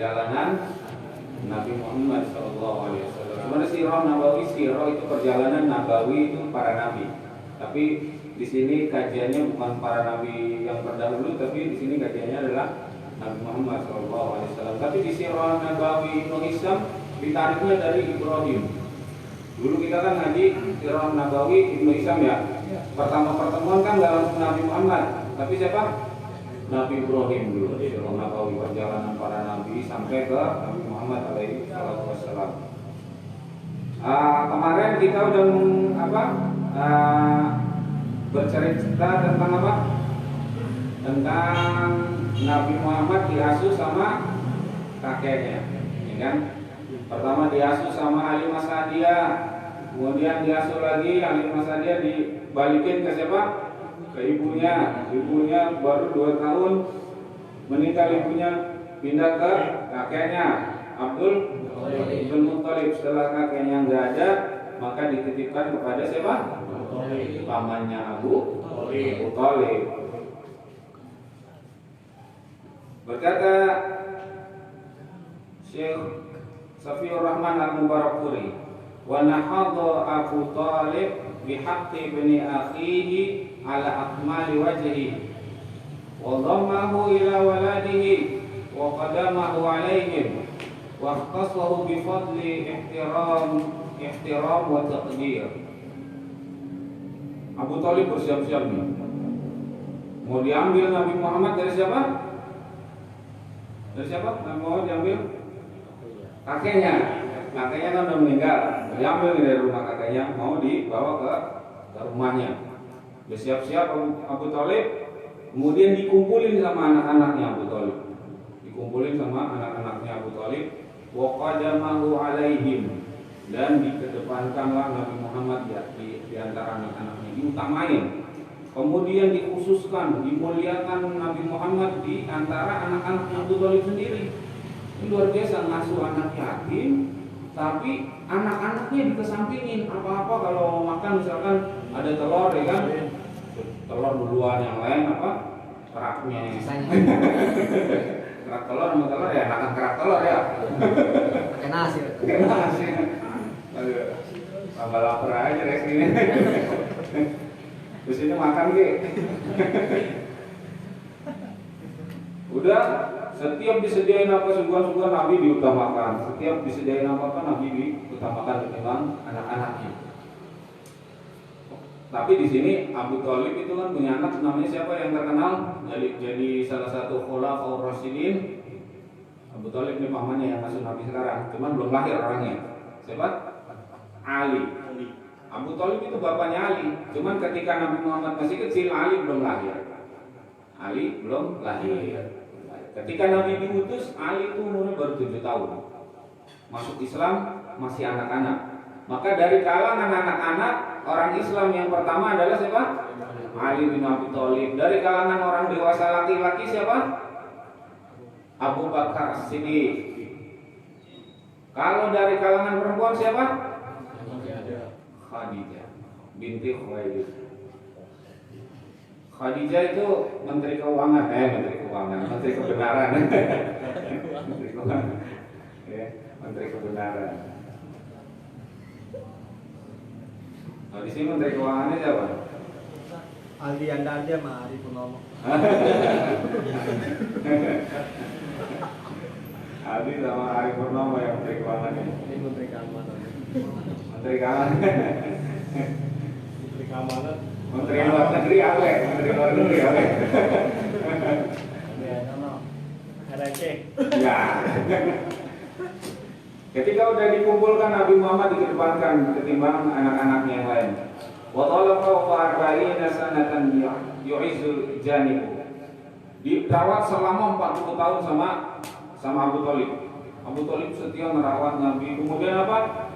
perjalanan Nabi Muhammad SAW. Sebenarnya sirah nabawi, sirah itu perjalanan nabawi itu para nabi. Tapi di sini kajiannya bukan para nabi yang terdahulu, tapi di sini kajiannya adalah Nabi Muhammad SAW. Tapi di sirah nabawi Ibnu Hisham ditariknya dari Ibrahim. Dulu kita kan ngaji sirah nabawi Ibnu Hisham ya. Pertama pertemuan kan nggak langsung Nabi Muhammad, tapi siapa? Nabi Ibrahim dulu. Sirah nabawi perjalanan para nabi sampai ke Nabi Muhammad alaihi wasallam. Kemarin kita udah bercerita tentang apa? Tentang Nabi Muhammad diasuh sama kakeknya, ya kan? Pertama diasuh sama Halimah Sa'diyah, kemudian diasuh lagi Halimah Sa'diyah dibalikin ke siapa? Ke ibunya. Ibunya baru 2 tahun meninggal, ibunya pindah ke kakeknya Abdul Muthalib. Setelah kakeknya nggak ada, maka dititipkan kepada siapa? Pamannya Abu Thalib. Berkata Syekh Safiur Rahman Al-Mubarakpuri, wa nahadha Abu Thalib bihaqqi bani akhihi ala akmali wajhi wa dhammahu ila waladihi wa qadamahu alaihim wa ikhtasahu bifadli ihtiram wa taqdir. Abu Thalib bersiap-siap nih, mau diambil Nabi Muhammad dari siapa? Dari siapa? Nabi Muhammad diambil kakeknya. Kakeknya kan udah meninggal, diambil dari rumah kakeknya, mau dibawa ke rumahnya. Bersiap-siap Abu Thalib, kemudian dikumpulin sama anak-anaknya Abu Thalib. Dikumpulin sama anak-anaknya Abu Thalib, wa qadamahu alaihim, dan dikedepankanlah Nabi Muhammad di antara anak-anaknya, diutamain. Kemudian dikhususkan, dimuliakan Nabi Muhammad di antara anak-anaknya Abu Thalib sendiri. Ini luar biasa, ngasuh anak yatim, tapi anak-anaknya dikesampingin. Apa-apa kalau mau makan misalkan ada telur, ya kan? Telur duluan, yang lain apa? Keraknya. Kerak telur sama telur ya, makan kerak telur ya. Pakai nasi. Pakai nasi. Aduh, tambah lapar aja deh sini. Terus ini makan ke? Udah, setiap disediain apa suguhan-suguhan Nabi diutamakan. Setiap disediain apa Nabi diutamakan ketimbang anak-anaknya. Tapi di sini Abu Thalib itu kan punya anak namanya siapa yang terkenal? Jadi salah satu khulafaur rasyidin. Abu Thalib ini pamannya yang masuk Nabi sekarang, cuman belum lahir orangnya. Siapa? Ali. Abu Thalib itu bapaknya Ali. Cuman ketika Nabi Muhammad masih kecil, Ali belum lahir. Ali belum lahir. Ketika Nabi diutus, Ali itu umurnya baru 7 tahun. Masuk Islam masih anak-anak. Maka dari kalangan anak-anak, orang Islam yang pertama adalah siapa? Ali bin Abi Thalib. Dari kalangan orang dewasa laki-laki siapa? Abu Bakar As-Siddiq. Kalau dari kalangan perempuan siapa? Khadijah binti Khuwailid. Khadijah itu menteri keuangan, menteri kebenaran. Menteri keuangan. Ya, menteri kebenaran. Nah, di sini menteri keuangannya siapa? Aldi Anda aja sama Ari Purnomo. Aldi sama Ari Purnomo yang menteri keuangannya. Ini menteri keamanan. Menteri keamanan. Menteri keamanan. Menteri luar negeri apa ya? Menteri luar negeri apa ya? Ya, no. Receh. Ya. Ketika udah dikumpulkan Nabi Muhammad dikedepankan ketimbang anak-anaknya yang lain. Wa talaqa arba'ina sanatan yu'izul janibu. Dirawat selama 40 tahun sama Abu Thalib. Abu Thalib setia merawat Nabi. Kemudian apa?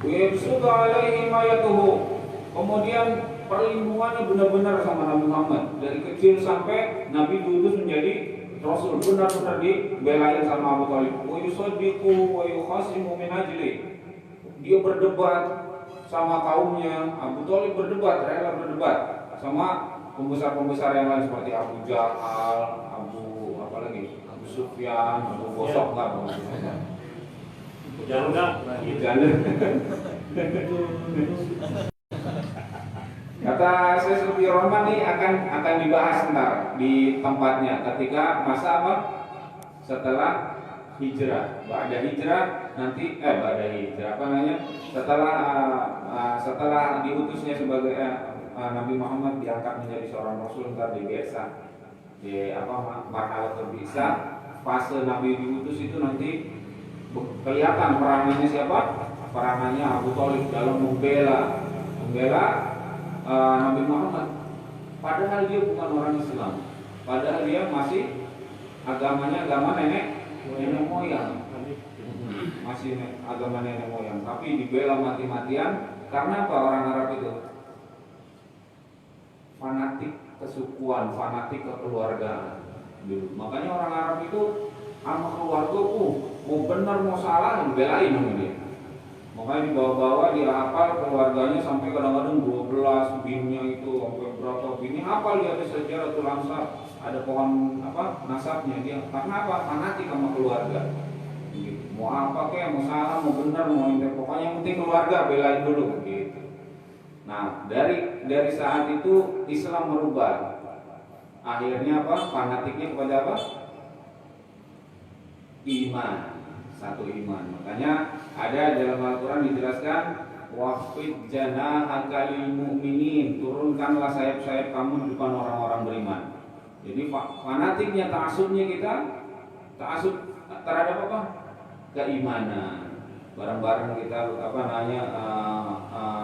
Yabsutu alaihi mayatuhu. Kemudian perlindungannya benar-benar sama Nabi Muhammad. Dari kecil sampai Nabi diutus menjadi Rasul, benar-benar dibelain sama Abu Thalib. Wa yusaddiqu wa yukhasimu min ajli. Dia berdebat sama kaumnya. Abu Thalib berdebat, rela berdebat sama pembesar-pembesar yang lain seperti Abu Jahal, Abu Sufyan, Abu Bosok lah. Janda. Janda. Kata Syekh Sufyan Rahman ini akan dibahas ntar di tempatnya ketika masa apa? Setelah hijrah. Ba'da hijrah nanti ba'da hijrah apa namanya? Setelah diutusnya sebagai Nabi Muhammad diangkat menjadi seorang rasul, ntar di biasa di marhalah terbisa, fase Nabi diutus itu nanti kelihatan peranannya siapa? Peranannya Abu Thalib dalam membela Nabi Muhammad. Padahal dia bukan orang Islam. Padahal dia masih agamanya agama nenek moyang. Masih agama nenek moyang, tapi dibela mati-matian karena apa? Orang Arab itu fanatik kesukuan, fanatik kekeluargaan dulu. Makanya orang Arab itu sama keluarga, mau benar mau salah dibelain sama dia. Makanya dibawa-bawa, dia hafal keluarganya sampai kadang-kadang 12 binnya itu, sampai berapa bini hafal dia, ada sejarah tuh langsar, ada pohon nasabnya dia. Karena apa? Fanatik sama keluarga. Gitu. Mau apa kayak, mau salah, mau benar, mau inter, pokoknya yang penting keluarga belain dulu gitu. Nah, dari saat itu Islam merubah. Akhirnya apa? Fanatiknya kepada apa? Iman. Satu iman. Makanya ada dalam Al-Qur'an dijelaskan waqfid janahaka lil mu'minin, turunkanlah sayap-sayap kamu di depan orang-orang beriman. Jadi fanatiknya, ta'assubnya kita ta'assub terhadap apa? Keimanan. Bareng-bareng kita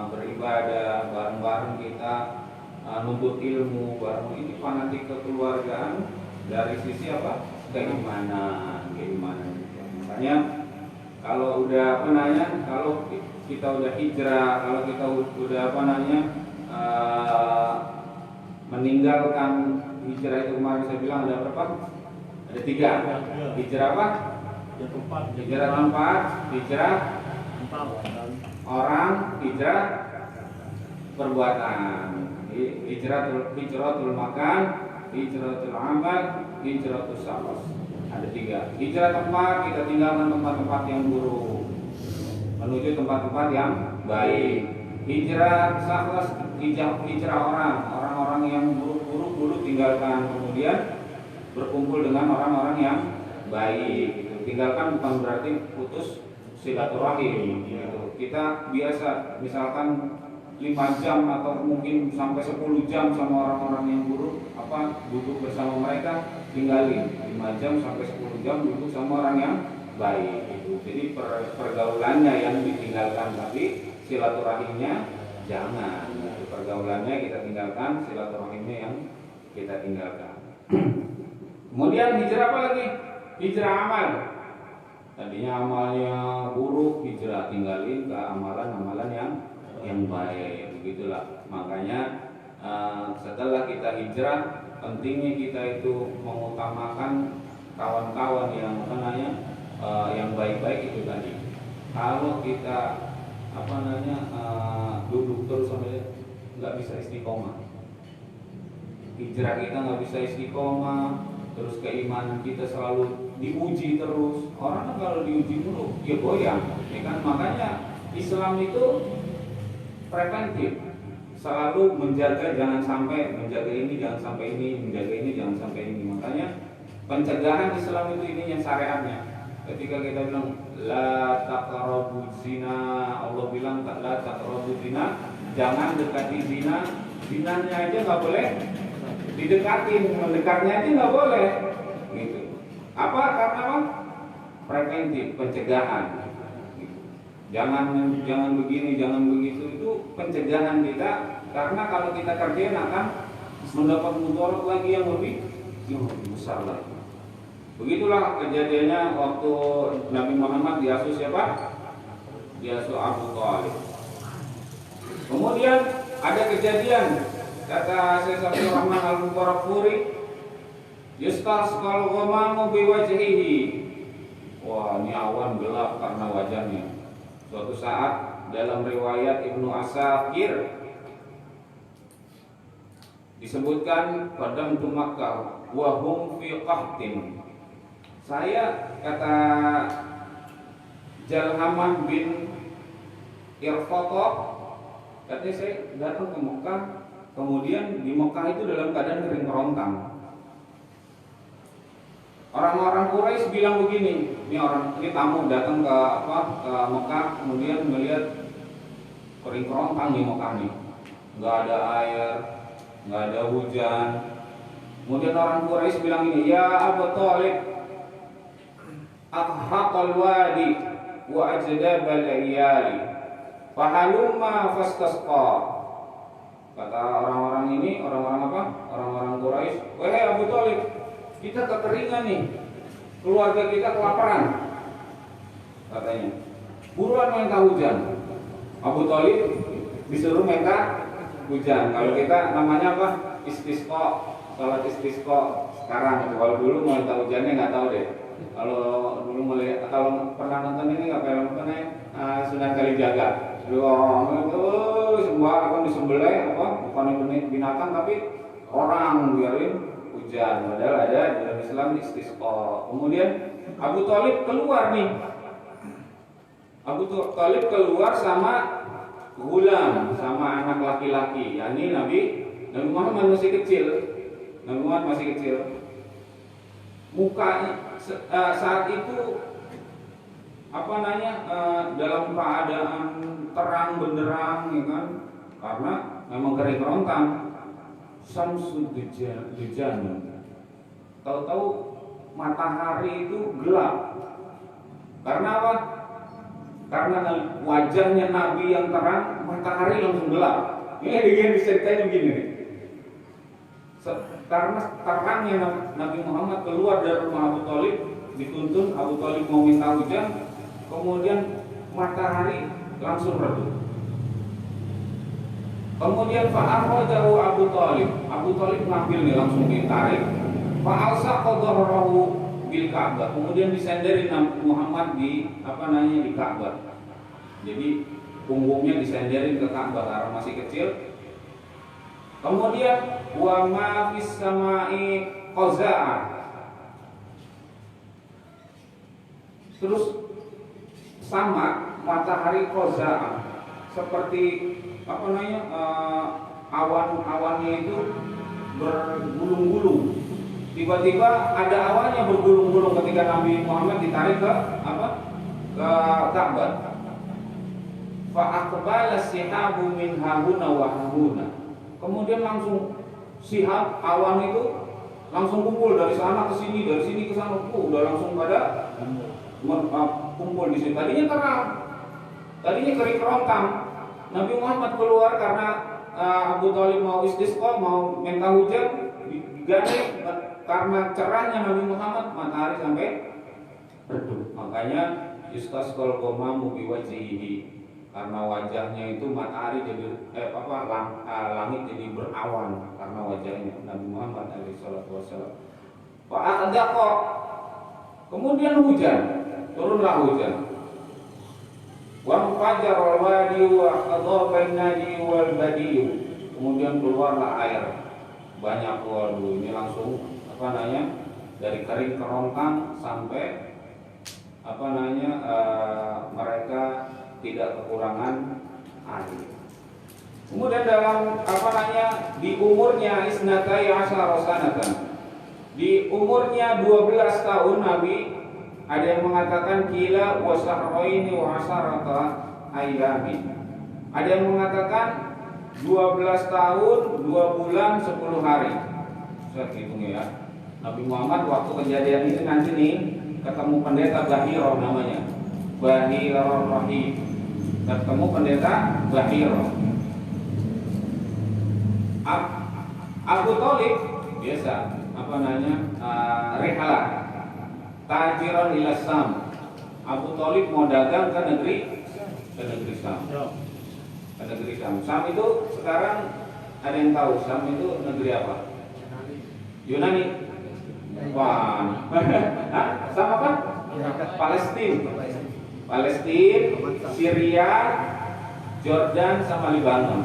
beribadah, bareng-bareng kita nuntut ilmu, bareng ini fanatik kekeluargaan dari sisi apa? Keimanan. Makanya kalau udah kalau kita udah hijrah, kalau kita udah meninggalkan hijrah itu, kemarin saya bilang ada berapa? Ada 3. Hijrah apa? Hijrah tempat, hijrah orang, hijrah perbuatan. Hijratul makan, hijratul amal, hijratul safar. Ada 3. Hijrah tempat, kita tinggalkan tempat-tempat yang buruk menuju tempat-tempat yang baik. Hijrah safar, hijrah orang-orang yang buruk dulu tinggalkan, kemudian berkumpul dengan orang-orang yang baik. Tinggalkan bukan berarti putus silaturahim gitu. Kita biasa misalkan 5 jam atau mungkin sampai 10 jam sama orang-orang yang buruk, duduk bersama mereka, tinggalin 5 jam sampai 10 jam duduk sama orang yang baik gitu. Jadi pergaulannya yang ditinggalkan, tapi silaturahimnya jangan. Pergaulannya kita tinggalkan, silaturahimnya yang kita tinggalkan. Kemudian hijrah apa lagi? Hijrah amal. Tadinya amalnya buruk, hijrah tinggalin ke amalan-amalan yang baik. Begitulah. Makanya setelah kita hijrah, pentingnya kita itu mengutamakan kawan-kawan yang baik-baik itu tadi. Kalau kita duduk terus sampai nggak bisa istiqomah, hijrah kita nggak bisa istiqomah, terus keimanan kita selalu diuji terus. Orang kan kalau diuji dulu dia goyang, ya kan? Makanya Islam itu preventif, selalu menjaga jangan sampai, menjaga ini jangan sampai ini, menjaga ini jangan sampai ini. Makanya pencegahan Islam itu ininya syariatnya. Ketika kita bilang la taqrabu zina, Allah bilang la taqrabu zina, jangan dekati zina. Zinanya aja nggak boleh didekatin, mendekatnya aja nggak boleh. Gitu. Apa? Karena apa? Preventif, pencegahan. Jangan begini, jangan begitu, itu pencegahan kita. Karena kalau kita kerjain akan mendapat mudarat lagi yang lebih besar lagi. Begitulah kejadiannya waktu Nabi Muhammad diasuh siapa? Diasuh Abu Thalib. Kemudian ada kejadian, kata Syekh Safiur Rahman Al-Mubarakfuri, yustasqal ghamamu biwajhihi. Wah, ini awan gelap karena wajahnya. Suatu saat dalam riwayat Ibnu Asakir disebutkan padam tu Makkah wa hum fi qahtin. Saya, kata Jalhamah bin Irfaqah, katanya saya datang ke Mekah, kemudian di Mekah itu dalam keadaan kering kerontang. Orang-orang Quraisy bilang begini, ini tamu datang ke Mekah, kemudian melihat kering kerontang di Mekah nih, nggak ada air, nggak ada hujan. Kemudian orang Quraisy bilang ini, ya Abu Thalib, akhaqal wadi wa ajdabal iyali, fahalumma fastasqa. Kata orang-orang ini, orang-orang Quraisy, wahai Abu Thalib, kita kekeringan nih, keluarga kita kelaparan, katanya. Buruan minta hujan. Abu Thalib disuruh minta hujan. Kalau kita namanya apa? Istisqa, salat istisqa sekarang. Kalau dulu mau minta hujannya nggak tahu deh. Kalau dulu kalau pernah nonton ini nggak film Sunan Kalijaga. Itu semua akan disembelih bukan binatang tapi orang biarin hujan. Padahal ada dalam Islam istisqa. Kemudian Abu Thalib keluar nih. Abu Thalib keluar sama gulam, sama anak laki-laki. Yani Nabi Muhammad masih kecil. Nabi Muhammad masih kecil. Muka saat itu dalam keadaan terang benderang, ya kan? Karena memang kering kerontang. Samsud dujan. Tahu-tahu matahari itu gelap. Karena apa? Karena wajahnya Nabi yang terang, matahari langsung gelap. Ini begini ceritanya begini. Karena terangnya Nabi Muhammad keluar dari rumah Abu Thalib, dituntun Abu Thalib mau minta hujan, kemudian matahari langsung redup. Kemudian fa'akhadahu Abu Thalib. Abu Thalib ngambil nih, langsung ditarik. Fa'alsaqa dhahrahu bil Ka'bah. Kemudian disenderin Nabi Muhammad di di Ka'bah. Jadi punggungnya disenderin ke Ka'bah karena masih kecil. Kemudian wa ma fis sama'i qaza'ah. Terus sama matahari qaza'ah, seperti awan-awannya itu bergulung-gulung. Tiba-tiba ada awannya bergulung-gulung ketika Nabi Muhammad ditarik ke Ka'bah. Fa aqbala sihabu min hahuna wa hahuna. Kemudian langsung sihab awan itu langsung kumpul dari sana ke sini, dari sini ke sana, udah langsung pada kumpul di sini. Tadinya terang, tadinya kering kerontang. Nabi Muhammad keluar karena Abu Thalib mau istisqa, mau minta hujan, diganti karena cerahnya Nabi Muhammad matahari sampai redup. Makanya yustasqal qamamu biwajhihi, karena wajahnya itu matahari jadi langit jadi berawan karena wajahnya Nabi Muhammad SAW. Fa'adaqa, kemudian hujan, turunlah hujan. Wa fajarul wadi wa qadha nadi wal badiyu. Kemudian keluarlah air banyak. Waduh, ini langsung dari kering kerontang sampai mereka tidak kekurangan air. Kemudian dalam di umurnya isnatai asyara sanatan, di umurnya 12 tahun Nabi, ada yang mengatakan kila wa sahraini wa asharata ayyamin. Ada yang mengatakan 12 tahun 2 bulan 10 hari. Saya hitung ya. Nabi Muhammad waktu kejadian ini nanti nih ketemu pendeta Bahiro namanya. Bahiro Rahim. Ketemu pendeta Bahiro. Abu Thalib biasa rihalah tajiran ila Sam. Abu Thalib mau dagang ke negeri Sam. Ke negeri Sam. Sam itu sekarang ada yang tahu Sam itu negeri apa? Yunani. Wah. Sama apa? Palestina, Syria, Jordan sama Lebanon.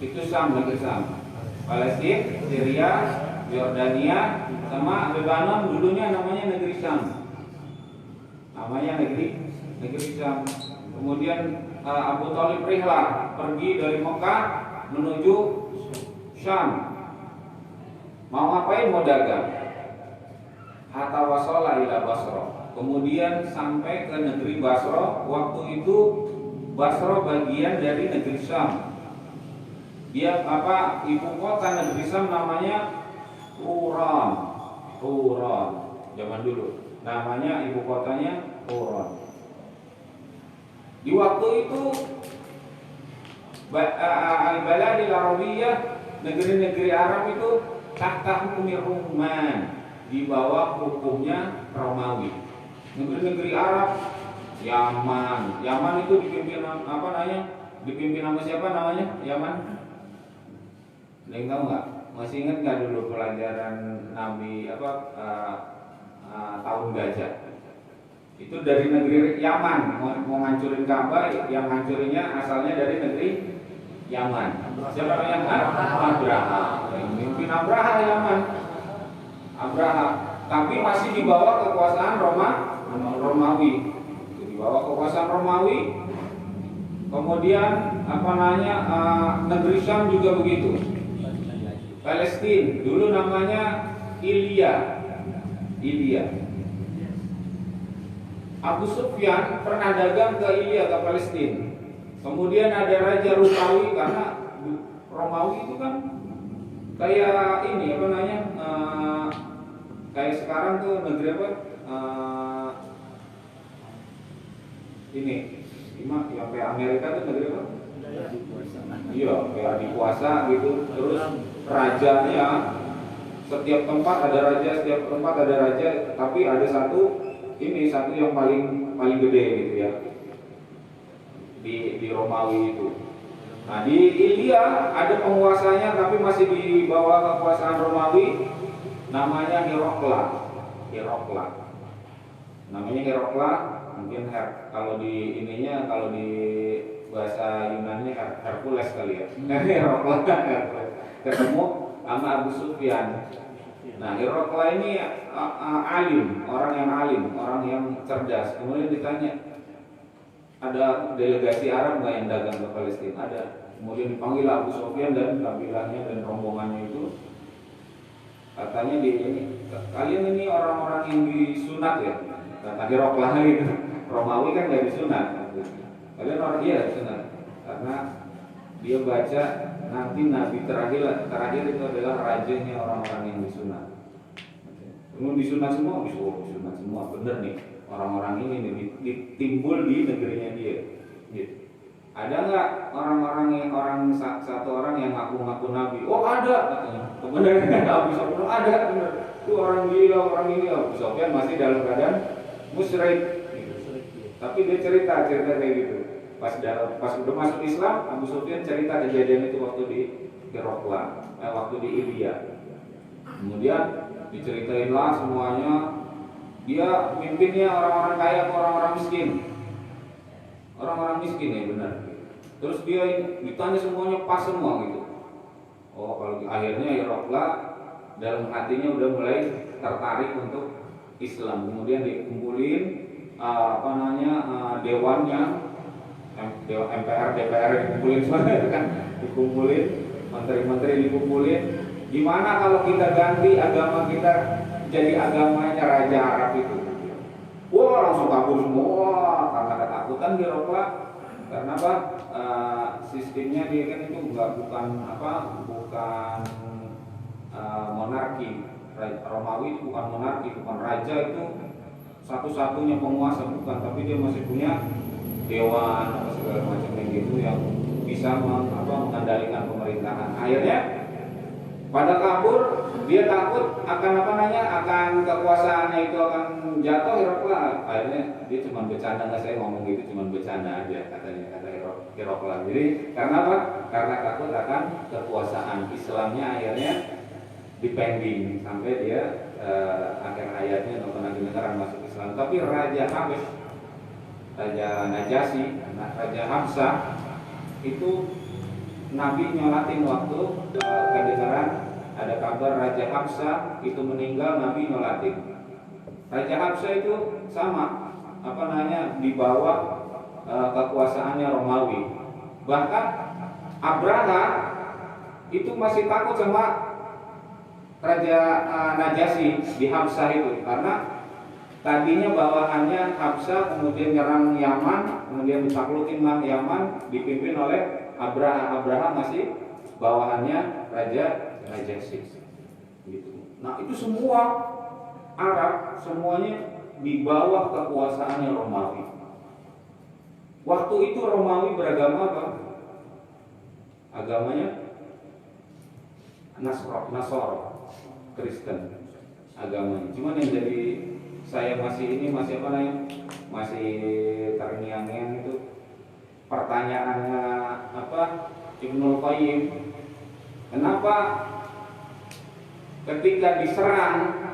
Itu Sam, negeri Sam. Palestina, Syria, Yordania sama Lebanon dulunya namanya negeri Syam. Namanya negeri Syam. Kemudian Abu Thalib rihlah pergi dari Mekah menuju Syam. Mau ngapain? Mau dagang. Hatta wasala ila Basra. Kemudian sampai ke negeri Basra. Waktu itu Basra bagian dari negeri Syam. Dia ibu kota negeri Syam namanya Huran. Zaman dulu namanya ibu kotanya Huran. Di waktu itu al-baladil arabiyah, negeri-negeri Arab itu tahta hukmi Roman, di bawah hukumnya Romawi. Negeri-negeri Arab, Yaman itu dipimpin dipimpin sama siapa namanya? Yaman? Ada yang tahu nggak? Masih ingat nggak dulu pelajaran Nabi tahun gajah? Itu dari negeri Yaman, mau ngancurin Ka'bah, yang ngancurinnya asalnya dari negeri Yaman. Siapa yang Abraha. Yang mimpin Abraha Yaman. Abraha, tapi masih di bawah kekuasaan Romawi. Di bawah kekuasaan Romawi. Kemudian negeri Syam juga begitu. Palestina dulu namanya Ilya. Abu Sufyan pernah dagang ke Ilya, ke Palestina. Kemudian ada Raja Romawi, karena Romawi itu kan kayak ini kayak sekarang tuh negeri apa? Yang kayak Amerika tuh negeri apa? Iya, kayak dikuasa gitu. Terus rajanya setiap tempat ada raja, tapi ada satu yang paling gede gitu ya. Di Romawi itu. Nah, di Ilya ada penguasanya tapi masih di bawah kekuasaan Romawi, namanya Herakla. Namanya Herakla, mungkin kalau di bahasa Yunani Hercules kali ya. Herakla ketemu sama Abu Sufyan. Nah, Herakla ini orang yang cerdas. Kemudian ditanya, ada delegasi Arab nggak yang dagang ke Palestina? Ada. Kemudian dipanggil Abu Sufyan dan kabilahnya dan rombongannya itu. Katanya kalian ini orang-orang yang disunat ya? Kata Herakla gitu. Romawi kan nggak disunat. Kalian orang disunat karena dia baca nanti nabi terakhir itu adalah rajanya orang-orang yang disunat. Kemudian disunat semua, disunat semua, bener nih. Orang-orang ini timbul di negerinya dia. Gitu. Ada nggak satu orang yang ngaku-ngaku nabi? Oh ada, katanya. Kemudian Abu Sufyan ada, bener. Itu orang gila, orang ini. Abu Sufyan masih dalam keadaan musyrik. Gitu. Tapi dia cerita kayak gitu. Pas udah masuk Islam, Abu Sufyan cerita kejadian itu waktu di Herakla, waktu di Ilya. Kemudian diceritain lah semuanya. Dia mimpinnya orang-orang kaya atau orang-orang miskin? Orang-orang miskin ya, benar. Terus dia ditanya semuanya pas semua gitu. Oh, kalau akhirnya Herakla dalam hatinya udah mulai tertarik untuk Islam. Kemudian dikumpulin dewannya, MPR, DPR dikumpulin semuanya kan, dikumpulin, menteri-menteri dikumpulin. Gimana kalau kita ganti agama kita jadi agamanya Raja Arab itu? Wah, langsung kabur semua karena ketakutan Herakla. Karena apa? Sistemnya dia kan itu bukan monarki. Romawi itu bukan monarki, bukan raja itu satu-satunya penguasa, bukan, tapi dia masih punya dewan apa segala macam gitu yang bisa mengendalikan pemerintahan. Akhirnya pada kabur, dia takut akan kekuasaannya itu akan jatuh. Herakla akhirnya dia cuma bercanda, nggak, saya ngomong gitu cuma bercanda aja, kata Herakla. Jadi karena apa? Karena takut akan kekuasaan Islamnya, akhirnya dipending sampai dia akhir hayatnya Nabi beneran masuk Islam. Tapi Raja Habs, Raja Najasyi, Raja Habsah itu Nabi nyolatin waktu kedengaran ada kabar Raja Habsah itu meninggal, Nabi nyolatin. Raja Habsah itu sama di bawah kekuasaannya Romawi. Bahkan Abraha itu masih takut sama Raja Najasyi di Habsah itu, karena tadinya bawahannya Habsah, kemudian nyerang Yaman, kemudian ditaklukin Yaman, dipimpin oleh Abraha. Abraha masih bawahannya Raja Najasyi. Gitu. Nah itu semua Arab semuanya di bawah kekuasaannya Romawi. Waktu itu Romawi beragama apa? Agamanya Nasoro, Kristen agamanya. Cuman yang jadi saya masih terngiang-ngiang itu pertanyaannya Ibnul Qayyim, kenapa ketika diserang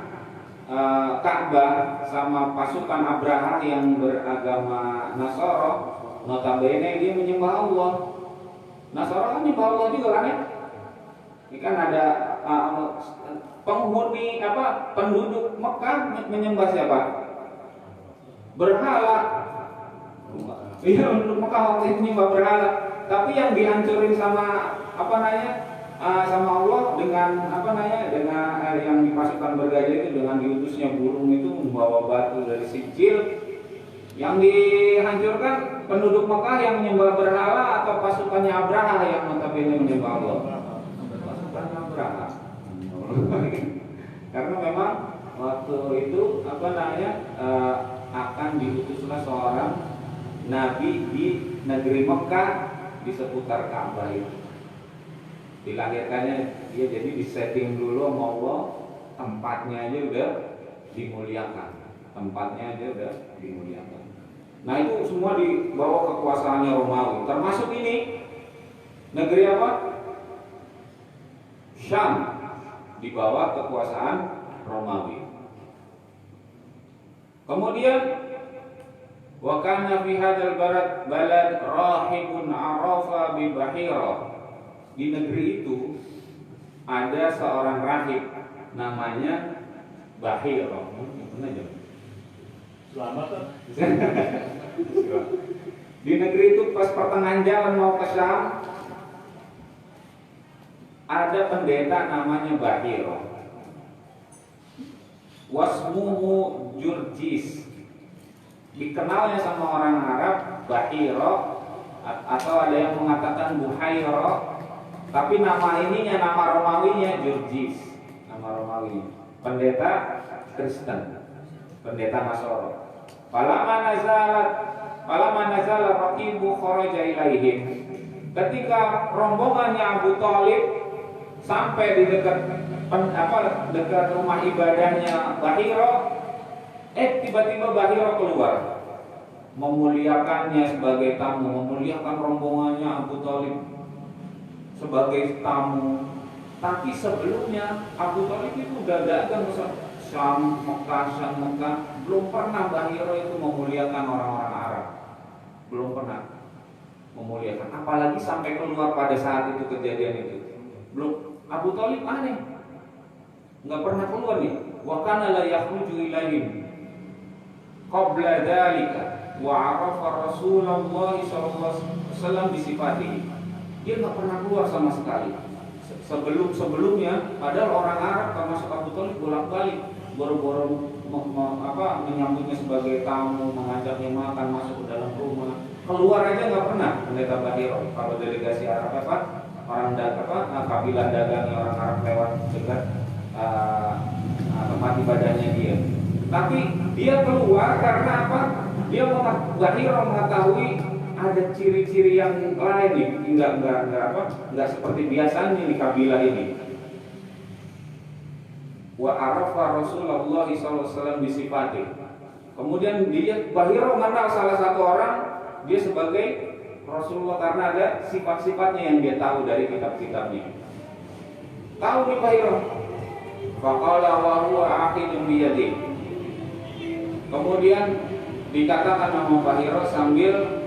Ka'bah sama pasukan Abraha yang beragama Nasoro, notabene dia menyembah Allah. Nasoro kan menyembah Allah juga kan ya? Ini kan ada penduduk Mekah menyembah siapa? Berhala. Iya, penduduk Mekah waktu itu menyembah berhala. Tapi yang dihancurin sama sama Allah dengan dengan yang dipasukan bergajah itu, dengan diutusnya burung itu membawa batu dari Sijil. Yang dihancurkan penduduk Mekah yang menyembah berhala atau pasukannya Abraha yang notabene menyembah Allah? Pasukannya Abraha. Karena memang waktu itu akan diutuslah seorang nabi di negeri Mekah di seputar Ka'bah itu. Dilahirkannya dia, jadi disetting dulu sama Allah, tempatnya aja udah dimuliakan. Nah itu semua di bawah kekuasaannya Romawi. Termasuk ini negeri apa? Syam, di bawah kekuasaan Romawi. Kemudian wa kana fi hadzal balad rahibun arafa bi Bahira. Di negeri itu ada seorang rahib namanya Bahira. Selamat kan? Di negeri itu pas pertengahan jalan mau ke Syam, ada pendeta namanya Bahira. Wasmuhu Jurjis. Dikenalnya sama orang Arab Bahira, atau ada yang mengatakan Buhaira. Tapi nama Romawinya Jurjis, nama Romawinya. Pendeta Kristen, pendeta Nasoro. Falamma nazala raqibu kharaja ilaihim. Ketika rombongannya Abu Thalib sampai di dekat rumah ibadahnya Bahira, tiba-tiba Bahira keluar, memuliakannya sebagai tamu, memuliakan rombongannya Abu Thalib sebagai tamu. Tapi sebelumnya Abu Thalib itu udah dagang ke Syam, Mekah. Belum pernah Bahira itu memuliakan orang-orang Arab. Belum pernah memuliakan. Apalagi sampai keluar pada saat itu, kejadian itu. Belum. Abu Thalib aneh, nggak pernah keluar nih. Wa kana la yakhruju ilaihim qabla dzalika wa arafa Rasulullah sallallahu alaihi wasallam bi sifatihi. Dia nggak pernah keluar sama sekali. Sebelumnya, padahal orang Arab termasuk Abu Thalib bolak-balik boro-boro menyambutnya sebagai tamu, mengajaknya makan, masuk ke dalam rumah. Keluar aja nggak pernah pendeta Bahira. Kalau delegasi Arab kabilah dagangnya orang Arab lewat dekat tempat ibadahnya dia. Tapi dia keluar karena apa? Bahira mengetahui ada ciri-ciri yang lain nih, enggak seperti biasanya di kabilah ini. Wa arafa Rasulullah sallallahu alaihi wasallam bisifati. Kemudian dia Bahira mengenal salah satu orang dia sebagai Rasulullah karena ada sifat-sifatnya yang dia tahu dari kitab-kitabnya. Tahu nih Bahira. Faqala wa huwa aqidun bi yadihi. Kemudian dikatakan nama Bahira sambil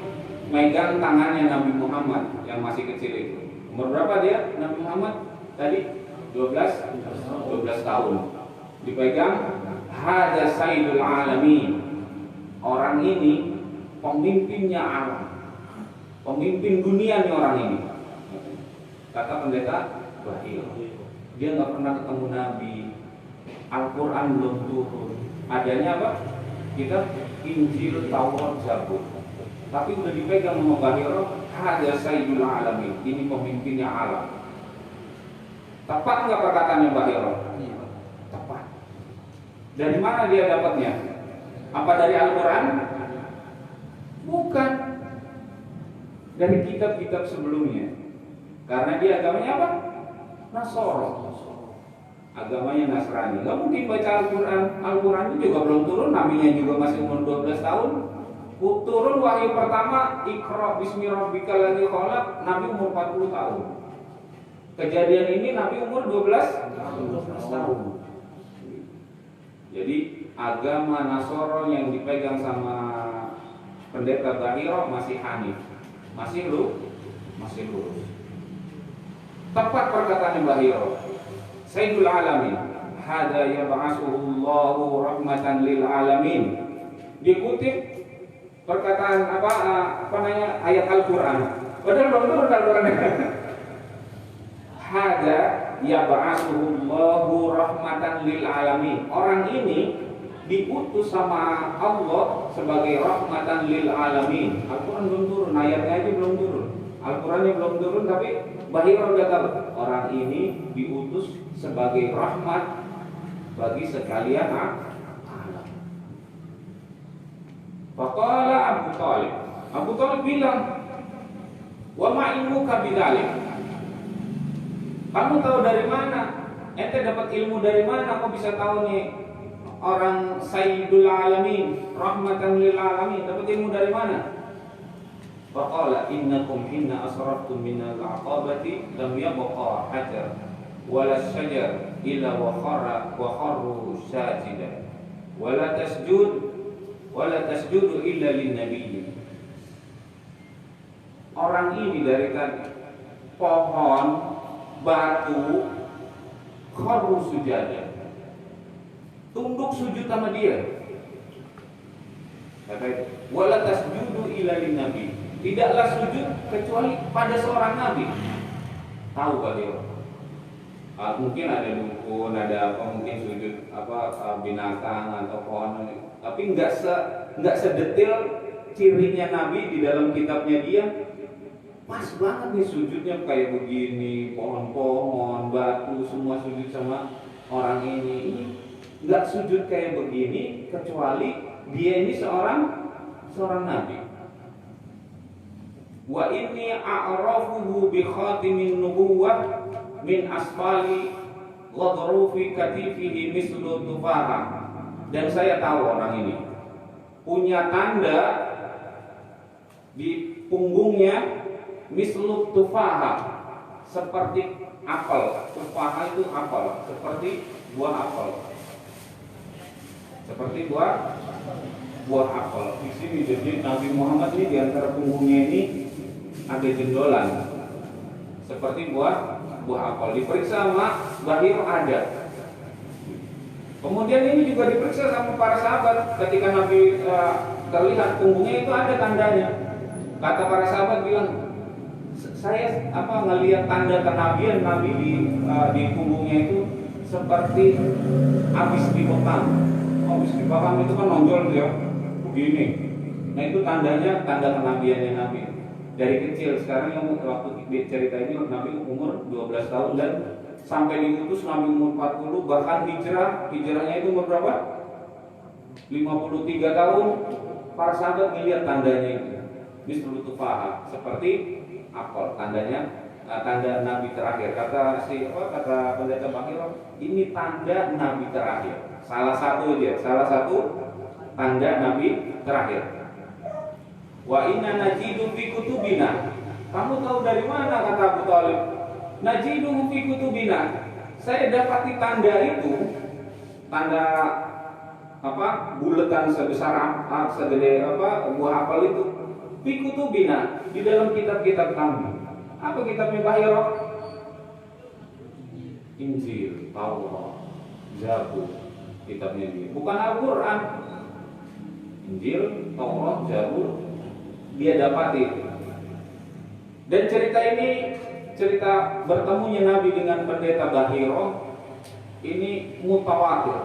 megang tangannya Nabi Muhammad yang masih kecil itu. Umur berapa dia? Nabi Muhammad tadi 8 12 tahun. Dipegang hada sayyidul alamin. Orang ini pemimpinnya alam. Pemimpin dunia nih orang ini. Kata pendeta Bahir. Dia nggak pernah ketemu Nabi. Al-Quran belum turun. Adanya apa? Kita Injil, Taurat, Zabur. Tapi udah dipegang sama Bahir. Hada sayyidul alamin. Ini pemimpinnya alam. Tepat nggak perkataannya Bahir? Tepat. Dari mana dia dapatnya? Apa dari Al-Quran? Bukan. Dari kitab-kitab sebelumnya. Karena dia agamanya apa? Nasoro. Agamanya Nasrani. Gak mungkin baca Al-Quran. Al-Quran itu juga belum turun. Nabinya juga masih umur 12 tahun. Turun wahyu pertama, Iqra bismi rabbikal ladzi khalaq, Nabi umur 40 tahun. Kejadian ini Nabi umur 12 tahun. Jadi agama Nasoro yang dipegang sama pendeta Bahiro masih hanif, masih lurus. Tepat perkataan Bahiro. Sayyidul alamin, hada yab'asuhullahu rahmatan lil alamin. Dikutip perkataan ayat Al-Quran. Padahal belum turun Al-Quran. Hada yab'asuhullahu rahmatan lil alamin. Orang ini diutus sama Allah sebagai rahmatan lil alamin. Al-Quran belum turun, ayatnya aja belum turun. Al-Qurannya belum turun, tapi Bahir udah tahu orang ini diutus sebagai rahmat bagi sekalian alam. Faqala Abu Thalib bilang, wa ma ilmuka bidzalik? Kamu tahu dari mana? Ente dapat ilmu dari mana? Kok bisa tahu nih orang Sayyidul Alamin, rahmatan lil alamin? Dapat ilmu dari mana? Faqala innakum hinna asraftum minal aqabati lam yabqa hajar wala syajar illa wa kharru sajidan wala tasjudu illa lin nabiyyin. Orang ini dari tadi pohon, batu, kharru sujada, tunduk sujud sama dia. Kata wala tasjudu illa lin nabi. Tidaklah sujud kecuali pada seorang nabi. Tahu kali ya? Mungkin ada dukun, ada apa, mungkin sujud binatang atau pohon, tapi nggak sedetail cirinya nabi di dalam kitabnya dia. Pas banget nih sujudnya kayak begini, pohon-pohon, batu, semua sujud sama orang ini. Nggak sujud kayak begini kecuali dia ini seorang nabi. Wa inni a'rafuhu bi khatimin nubuwah min asfali ghadrufi katifihi mislu tufaha. Dan saya tahu orang ini punya tanda di punggungnya mislu tufaha, seperti apel. Tufaha itu apel, seperti buah apel. Seperti buah apel. Di sini jadi Nabi Muhammad ini di antara punggungnya ini ada jendolan seperti buah apel. Diperiksa sama Bahir ada. Kemudian ini juga diperiksa sama para sahabat. Ketika Nabi terlihat punggungnya itu ada tandanya. Kata para sahabat bilang, saya ngelihat tanda kenabian Nabi di punggungnya itu seperti habis dibekam. Habis dibekam itu kan nonjol dia begini. Nah itu tandanya, tanda kenabiannya Nabi. Dari kecil, sekarang yang waktu cerita ini Nabi umur 12 tahun dan sampai diutus Nabi umur 40, bahkan hijrahnya itu umur berapa? 53 tahun. Para sahabat melihat tandanya itu. Mislu tufaha, seperti apel, tandanya tanda Nabi terakhir. Kata pendeta Bahir, ini tanda Nabi terakhir. Salah satu tanda Nabi terakhir. Wa inna najidu fi kutubina. Kamu tahu dari mana? Kata Abu Thalib. Najidu fi kutubina. Saya dapati tanda itu, tanda buletan sebesar segede buah apel itu, fi kutubina, di dalam kitab-kitab kami. Apa kitabnya Bahir? Injil, Taurat, Zabur, kitabnya dia. Bukan Al-Quran. Injil, Taurat, Zabur dia dapati. Dan cerita ini, cerita bertemunya Nabi dengan pendeta Bahiro ini mutawatir.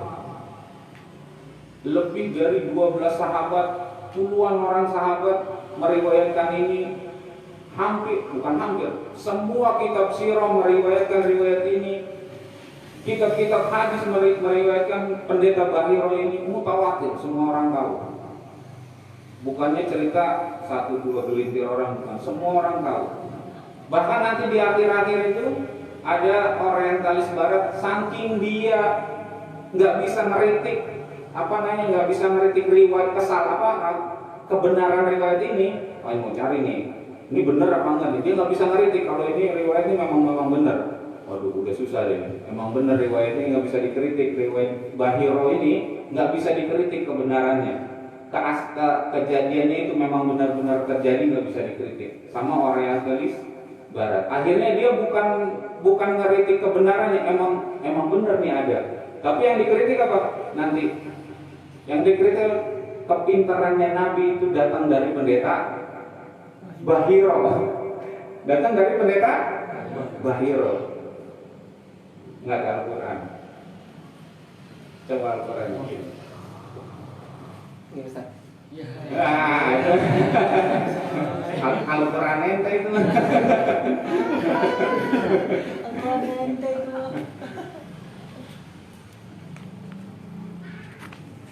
Lebih dari 12 sahabat, puluhan orang sahabat meriwayatkan ini. Bukan hampir, semua kitab sirah meriwayatkan riwayat ini. Kitab-kitab hadis meriwayatkan pendeta Bahiro ini mutawatir, semua orang tahu. Bukannya cerita 1-2 gelintir orang, bukan, semua orang tahu. Bahkan nanti di akhir-akhir itu ada orientalis barat, saking dia nggak bisa ngeritik nggak bisa ngeritik riwayat kebenaran riwayat ini. Mau cari nih, ini benar apa enggak nih? Dia nggak bisa ngeritik kalau ini riwayat ini memang benar. Waduh, udah susah deh. Emang benar riwayat ini nggak bisa dikritik. Riwayat Bahiro ini nggak bisa dikritik kebenarannya. Kejadiannya itu memang benar-benar terjadi, nggak bisa dikritik. Sama orientalis barat. Akhirnya dia bukan ngeritik kebenarannya, emang benar nih ada. Tapi yang dikritik apa? Nanti yang dikritik kepintarannya Nabi itu datang dari pendeta Bahiro. Datang dari pendeta Bahiro. Nggak ada Al-Quran. Coba Al-Quran mungkin. Ini Ustaz. Ya. Al-Quran ente itu. Al-Quran ente itu.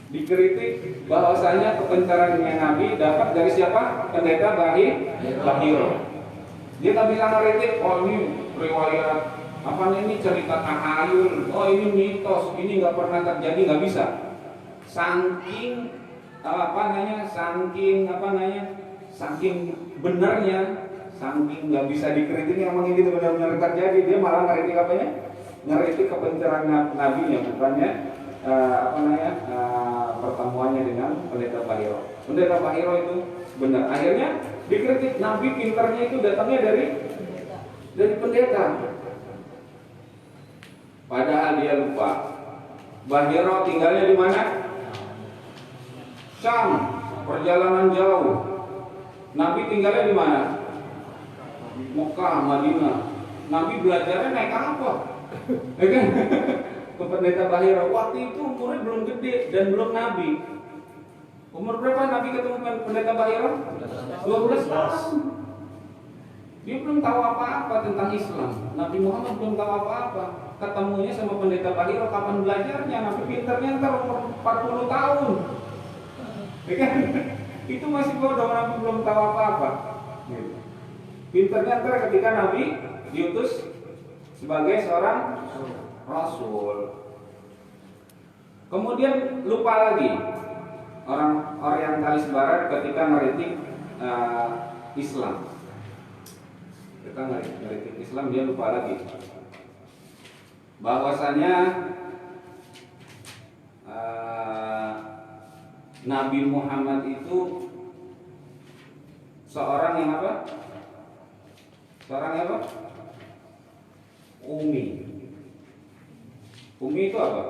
Dikritik bahwasanya kepencarannya Nabi dapat dari siapa? Pendeta Bahiro. Dia nggak bisa ngeritik, oh ini riwayat ini cerita tahayul, oh ini mitos, ini nggak pernah terjadi, nggak bisa. Saking benernya, saking nggak bisa dikritik, emang ini benar-benar terjadi. Dia malah ngeritik ngeritik kepencaran nabinya, bukannya pertemuannya dengan pendeta Bahiro. Pendeta Bahiro itu benar. Akhirnya dikritik, Nabi pinternya itu datangnya dari pendeta. Padahal dia lupa. Bahiro tinggalnya di mana? Syam, perjalanan jauh. Nabi tinggalnya di mana? Mekah, Madinah. Nabi belajarnya naik apa? Ya kan? Ke pendeta Bahiro. Waktu itu umurnya belum gede dan belum Nabi. Umur berapa Nabi ketemu pendeta Bahiro? 12 tahun. Dia belum tahu apa-apa tentang Islam. Nabi Muhammad belum tahu apa-apa. Ketemunya sama pendeta Bahiro kapan belajarnya? Nabi pinternya ntar umur 40 tahun. Ya kan? Itu masih bodoh, Nabi belum tahu apa-apa. Pinternya ntar ketika Nabi diutus sebagai seorang Rasul. Kemudian lupa lagi orang orientalis barat ketika meritik Islam. Ketika meritik Islam dia lupa lagi bahwasanya Nabi Muhammad itu seorang yang apa? Seorang yang apa? Umi. Umi itu apa?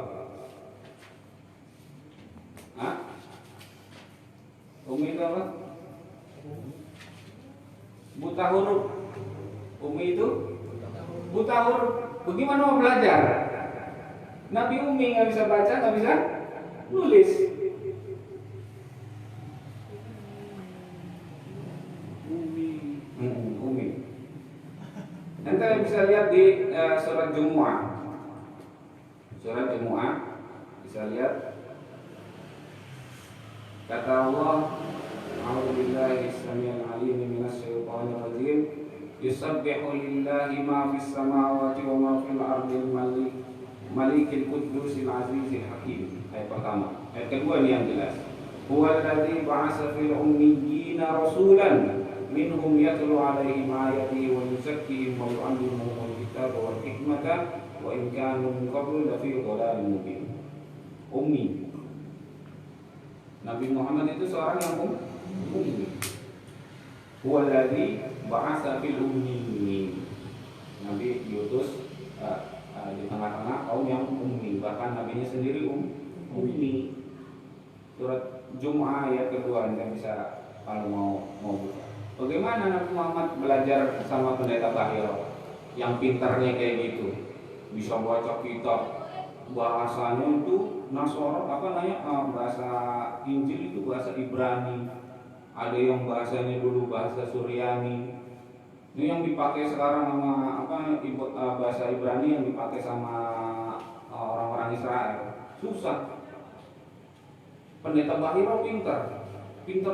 Hah? Umi itu apa? Buta huruf. Umi itu buta huruf. Bagaimana mau belajar? Nabi Umi nggak bisa baca, nggak bisa nulis. Umi. Nanti bisa lihat di surat Jumu'ah. Surat Jumu'ah bisa lihat. Kata Allah, A'udzubillahi as-sami'il 'alim minasyaitonir rajim. Yusabbihu lillahi ma fis samawati wa ma fil ardi malikil quddusil azizil hakim. Ayat pertama. Ayat kedua ini yang jelas. Huwa alladzi ba'atsa fil ummiyina rasulan minhum yatlu 'alaihim ayatihi wa yuzakkihim wa yu'allimuhumul kitaba wal hikmata wa in kanu min qablu lafi dhalalin mubin. Ummi. Nabi Muhammad itu seorang yang ummi. Huwa alladzi ba'atsa fil ummiyin. Nabi diutus di tengah-tengah kaum yang ummi, bahkan nabinya sendiri ummi. Surat Jum'ah ayat kedua, Anda bisa kalau mau buka. Bagaimana Nabi Muhammad belajar sama pendeta Bahiro yang pintarnya kayak gitu, bisa baca kitab, bahasanya itu Nasoro, bahasa Injil itu bahasa Ibrani, ada yang bahasanya dulu bahasa Suryani. Ini yang dipakai sekarang sama bahasa Ibrani yang dipakai sama orang-orang Israel. Susah. Pendeta Bahiro pintar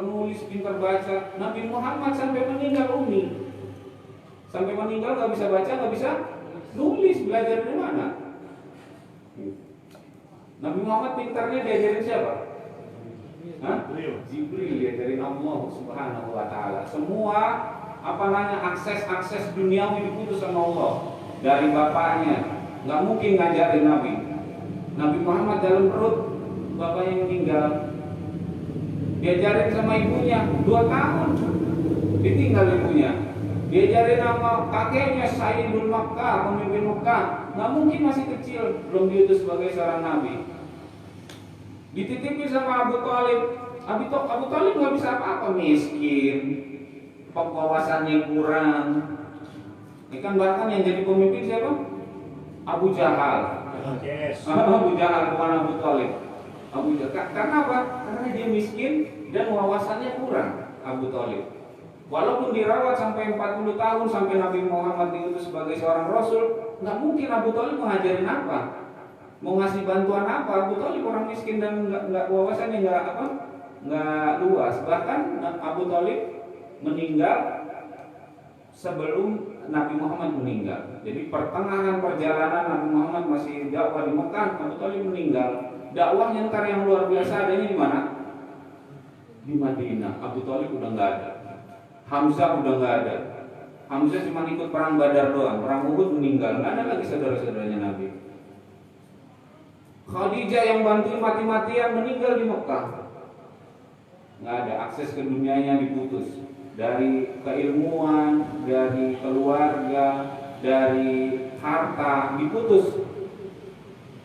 nulis, pintar baca. Nabi Muhammad sampai meninggal ummi. Sampai meninggal nggak bisa baca, nggak bisa nulis. Belajar dari mana? Nabi Muhammad pintarnya diajarin siapa? Jibril, diajarin Allah Subhanahu wa Ta'ala. Semua akses duniawi diputus sama Allah dari bapaknya. Nggak mungkin ngajarin Nabi. Nabi Muhammad dalam perut bapaknya meninggal, diajarin sama ibunya 2 tahun, ditinggal ibunya. Diajarin sama kakeknya Sayyidul Makkah, pemimpin Makkah, nggak mungkin masih kecil, belum diutus sebagai seorang nabi. Dititipin sama Abu Thalib. Abu Thalib nggak bisa apa-apa, miskin, wawasannya kurang. Ini kan bahkan yang jadi pemimpin siapa? Abu Jahal. Abu Jahal bukan Abu Thalib. Abu Jahal. Karena apa? Karena dia miskin dan wawasannya kurang. Abu Thalib. Walaupun dirawat sampai 40 tahun sampai Nabi Muhammad diutus sebagai seorang Rasul, nggak mungkin Abu Thalib mengajarin apa, mau ngasih bantuan apa. Abu Thalib orang miskin dan nggak wawasannya nggak luas. Bahkan Abu Thalib meninggal sebelum Nabi Muhammad meninggal. Jadi pertengahan perjalanan Nabi Muhammad masih dakwah di Mekah, Abu Thalib meninggal. Dakwahnya ntar yang luar biasa adanya di mana? Di Madinah. Abu Thalib udah nggak ada. Hamzah udah nggak ada. Hamzah cuma ikut perang Badar doang. Perang Uhud meninggal. Nggak ada lagi saudara-saudaranya Nabi. Khadijah yang bantuin mati-matian meninggal di Mekah. Nggak ada, akses ke dunianya diputus. Dari keilmuan, dari keluarga, dari harta diputus.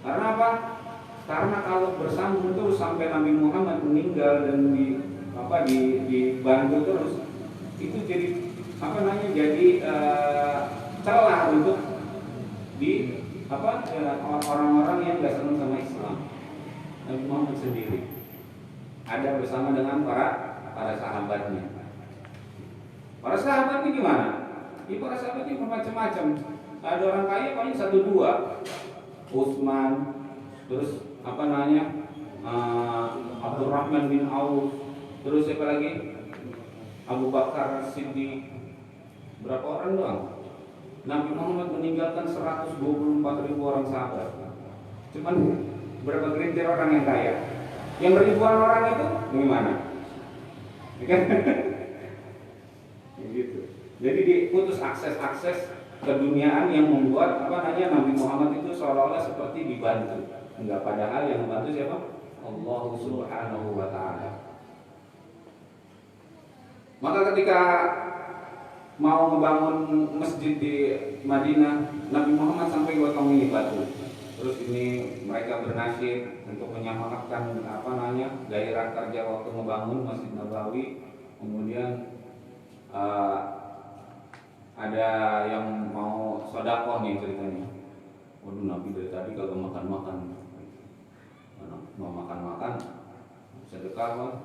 Karena apa? Karena kalau bersambung terus sampai Nabi Muhammad meninggal dan dibantu terus, itu jadi celah untuk orang-orang yang nggak senang sama Islam. Nabi Muhammad sendiri ada bersama dengan para sahabatnya. Para sahabat ini gimana? Para sahabat ini macam-macam. Ada orang kaya paling 1-2, Utsman, terus Abdurrahman bin Auf, terus siapa lagi? Abu Bakar Siddiq. Berapa orang doang? Nabi Muhammad meninggalkan 124.000 orang sahabat. Cuman berapa gelintir orang yang kaya? Yang ribuan orang itu gimana? Gitu. Jadi diputus akses keduniaan yang membuat Nabi Muhammad itu seolah-olah seperti dibantu. Enggak, padahal yang membantu siapa? Allah Subhanahu wa Ta'ala. Maka ketika mau membangun masjid di Madinah, Nabi Muhammad sampai gotong ini batu. Terus ini mereka bernasib untuk menyemangatkan gairah kerja waktu membangun Masjid Nabawi. Kemudian ada yang mau sedekah nih ceritanya. Waduh, Nabi dari tadi kagak makan-makan. Mau makan-makan sedekah,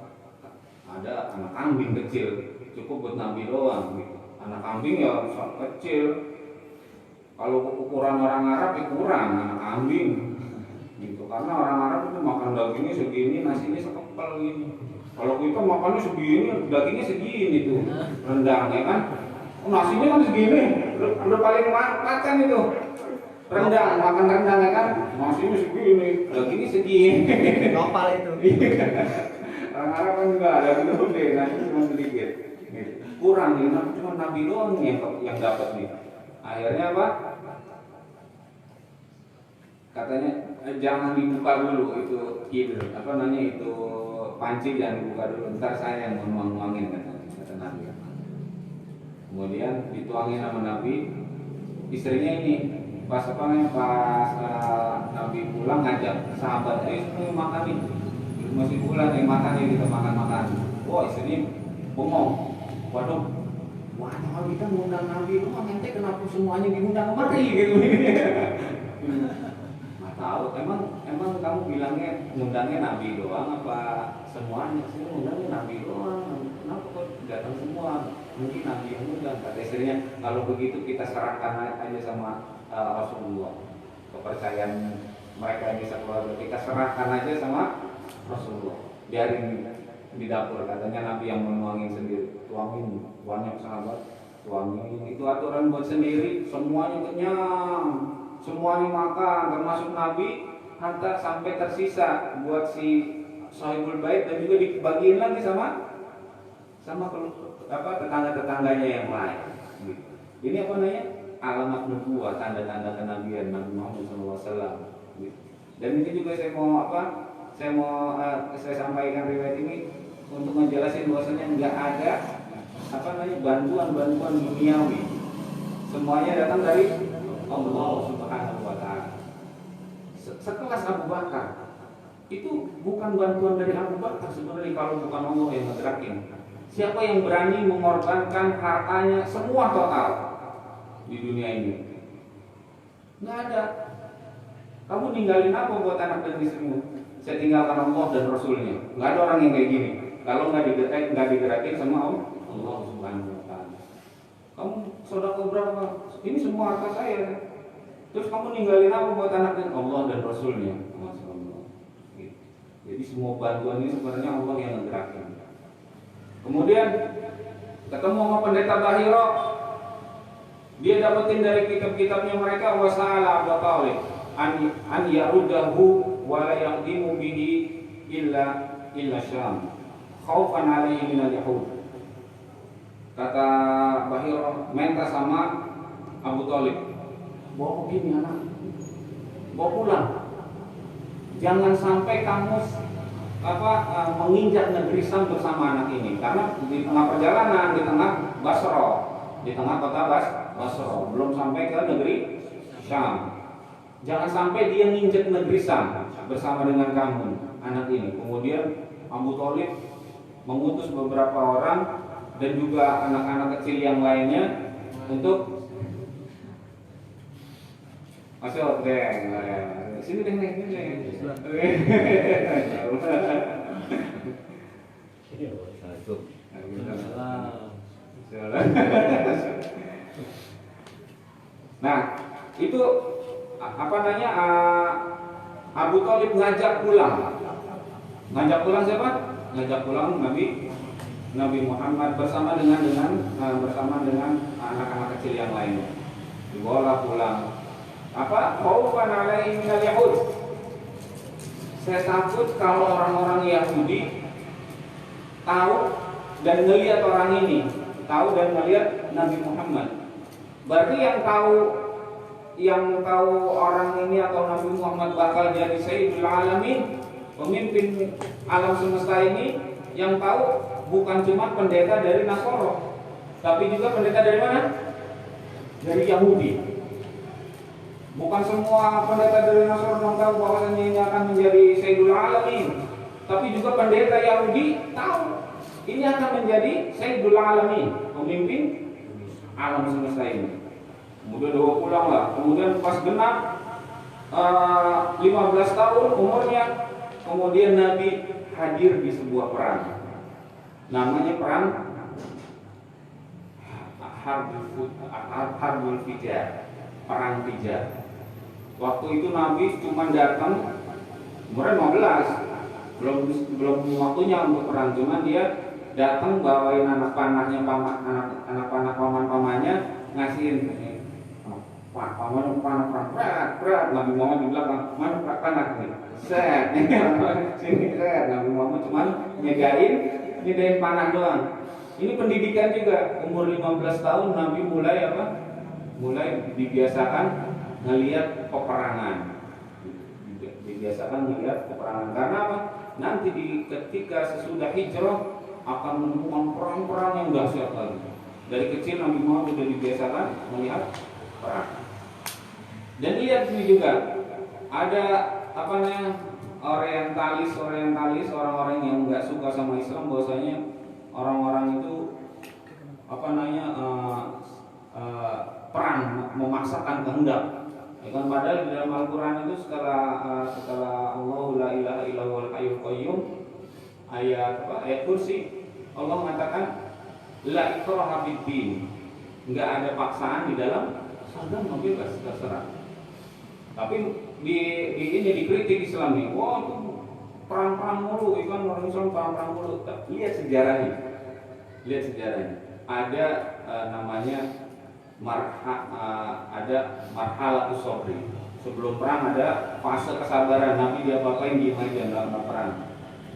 ada anak kambing kecil, cukup buat Nabi doang gitu. Anak kambing ya kecil. Kalau ukuran orang Arab ya kurang anak kambing gitu. Karena orang Arab itu makan dagingnya segini, nasinya sekepel gini. Kalau kita makannya segini, dagingnya segini tuh, rendang ya kan. Nasinya kan segini, udah paling makan itu. Rendang, makan rendang ya kan, nasinya segini, dagingnya segini. Nopal itu. Orang Arab kan juga ada gede, nasinya cuma sedikit. Kurang nih, cuma Nabi doang yang dapat nih. Akhirnya apa? Katanya jangan dibuka dulu itu itu panci, jangan dibuka dulu. Ntar saya yang nuang-nuangin kata Nabi. Kemudian dituangin sama Nabi, istrinya ini pas apa namanya, pas Nabi pulang ngajak sahabat, makan nih, masih pulang makan nih, kita makan. Wah istrinya bengong, waduh, wah kalau kita ngundang Nabi, nanti kenapa semuanya diundang kemari gitu. Nggak tahu, emang kamu bilangnya ngundangnya Nabi doang apa semuanya sih? Ngundangnya Nabi doang, kenapa kok datang semua? Mungkin Nabi yang ngundang. Kata istrinya, kalau begitu kita serahkan aja sama Rasulullah. Kepercayaan mereka yang bisa keluarga kita serahkan aja sama Rasulullah. Biarin di dapur, katanya Nabi yang menuangin sendiri. Tuangin, banyak sahabat, tuangin. Itu aturan buat sendiri, semuanya kenyang, semuanya makan, termasuk Nabi. Hatta sampai tersisa buat si Sahibul Bait dan juga dibagiin lagi sama tetangga-tetangganya yang lain. Ini apa namanya? Alamat nubuwah, tanda-tanda kenabian Nabi Muhammad SAW. Dan ini juga saya sampaikan riwayat ini untuk menjelaskan bahwasanya nggak ada bantuan duniawi. Semuanya datang dari Allah Subhanahu wa Ta'ala. Sekelas Abu Bakar itu bukan bantuan dari Abu Bakar sebenarnya, kalau bukan Allah yang ngegerakin. Siapa yang berani mengorbankan hartanya semua total di dunia ini? Nggak ada. Kamu ninggalin apa buat anak dan istrimu? Saya tinggalkan Allah dan Rasulnya. Nggak ada orang yang kayak gini. Kalau nggak digerakin sama Allah Subhanahu wa Ta'ala. Kamu sedekah berapa? Ini semua harta saya. Terus kamu ninggalin apa buat anak dan Allah dan Rasulnya? Jadi semua bantuan ini sebenarnya Allah yang ngegerakin. Kemudian ketemu sama pendeta Bahiro, dia dapetin dari kitab-kitabnya mereka, wasa'ala Abu Talib an yarudahu wa la yaqdimu bihi illa Syam khaufan alaihi minal yahud. Kata Bahiro minta sama Abu Talib, bawa begini anak, bawa pulang, jangan sampai kamu menginjak negeri Syam bersama anak ini, karena di tengah perjalanan, di tengah Basra, di tengah kota Basra, belum sampai ke negeri Syam. Jangan sampai dia nginjak negeri Syam bersama dengan kamu, anak ini. Kemudian Abu Thalib mengutus beberapa orang dan juga anak-anak kecil yang lainnya untuk masuk sini deh. Nah, itu Abu Thalib ngajak pulang siapa? Ngajak pulang Nabi Muhammad bersama dengan anak-anak kecil yang lainnya. Dibawa pulang. Khaufan alaihi minal yahud. Saya takut kalau orang-orang Yahudi tahu dan melihat orang ini, tahu dan melihat Nabi Muhammad. Berarti yang tahu orang ini atau Nabi Muhammad bakal jadi Sayyidul Alamin, pemimpin alam semesta ini, yang tahu bukan cuma pendeta dari Nasoro, tapi juga pendeta dari mana? Dari Yahudi. Bukan semua pendeta dari Nasoro yang tahu bahwasanya ini akan menjadi Sayyidul Alamin, tapi juga pendeta Yahudi tahu ini akan menjadi Sayyidul Alamin, pemimpin alam semesta ini. Kemudian dibawa pulang lah. Kemudian pas genap 15 tahun umurnya, kemudian Nabi hadir di sebuah perang. Namanya perang Harbul Fijar, perang Fijar. Waktu itu Nabi cuma datang umurnya 15, belum waktunya untuk perang, cuma dia datang bawain anak panahnya, anak panah paman-pamannya, ngasihin, Pak, paman panah berat. Nabi Muhammad di belakang, mana panah nih? Set, sini set. Nabi Muhammad cuma nyegain panah doang. Ini pendidikan juga. Umur 15 tahun Nabi mulai dibiasakan ngelihat peperangan. Karena apa? Nanti ketika sesudah hijrah akan menemukan perang-perang yang dahsyat lagi. Dari kecil Nabi Muhammad sudah dibiasakan melihat perang. Dan lihat ini juga ada apa namanya orientalis orang-orang yang nggak suka sama Islam, bahwasanya orang-orang itu apa namanya perang memaksakan kehendak. Ya kan, padahal di dalam Al-Quran itu setelah Allahu la ilaha illallahul hayyul qayyum, ayat kursi, Allah mengatakan la ikraha fid-din, enggak ada paksaan di dalam agama, bebas terserah. Tapi ini dikritik Islam nih, wah itu perang-perang mulu, ikan orang Islam perang-perang mulu. Lihat sejarahnya, ada namanya ada marhalatus sabri. Sebelum perang ada fase kesabaran, Nabi dia apain diem aja dalam perang.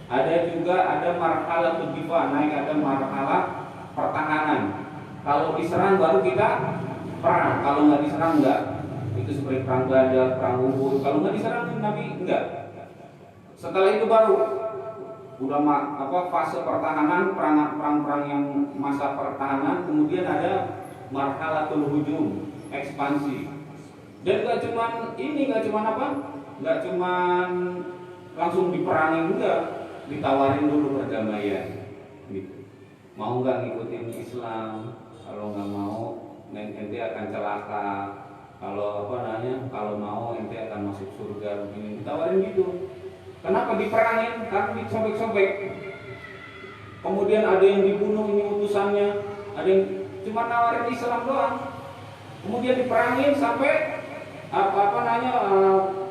Ada juga ada marhalatul difa, naik ada marhalah pertahanan. Kalau diserang baru kita perang, kalau nggak diserang enggak. Itu seperti perang Badar, perang Uhud. Kalau nggak diserang Nabi enggak. Setelah itu baru udah fase pertahanan, perang-perang yang masa pertahanan, kemudian ada marhalatul hujum, ekspansi. Dan nggak cuman langsung diperangin, enggak, ditawarin dulu perdamaian. Gitu. Mau nggak ngikutin Islam? Kalau nggak mau, ente akan celaka. Kalau mau ente akan masuk surga. Begini ditawarin gitu. Kenapa diperangin? Karena disobek-sobek. Kemudian ada yang dibunuh, ini utusannya. Ada yang cuma nawarin Islam doang. Kemudian diperangin sampai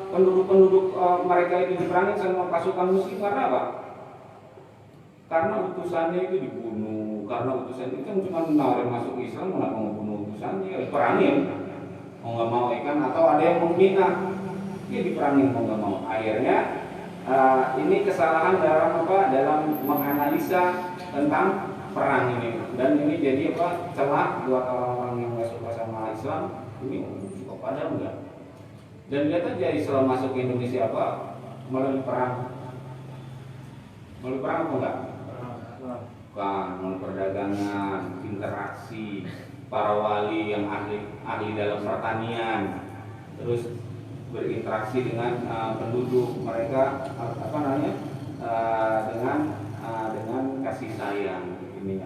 penduduk mereka itu diperangin sama pasukan muslim. Karena apa? Karena utusannya itu dibunuh. Karena utusannya itu kan cuma nawarin masuk Islam, kenapa mau bunuh utusannya? Diperangin. Mau nggak mau ikan, atau ada yang menghina, dia diperangin mau nggak mau. Akhirnya ini kesalahan dalam menganalisa tentang perang ini, dan ini jadi celah buat orang-orang yang nggak suka sama Islam. Ini suka padahal enggak. Dan lihat aja Islam masuk ke Indonesia melalui perang apa enggak? Bukan, melalui perdagangan, interaksi, para wali yang ahli dalam pertanian, terus berinteraksi dengan penduduk mereka dengan kasih sayang, ini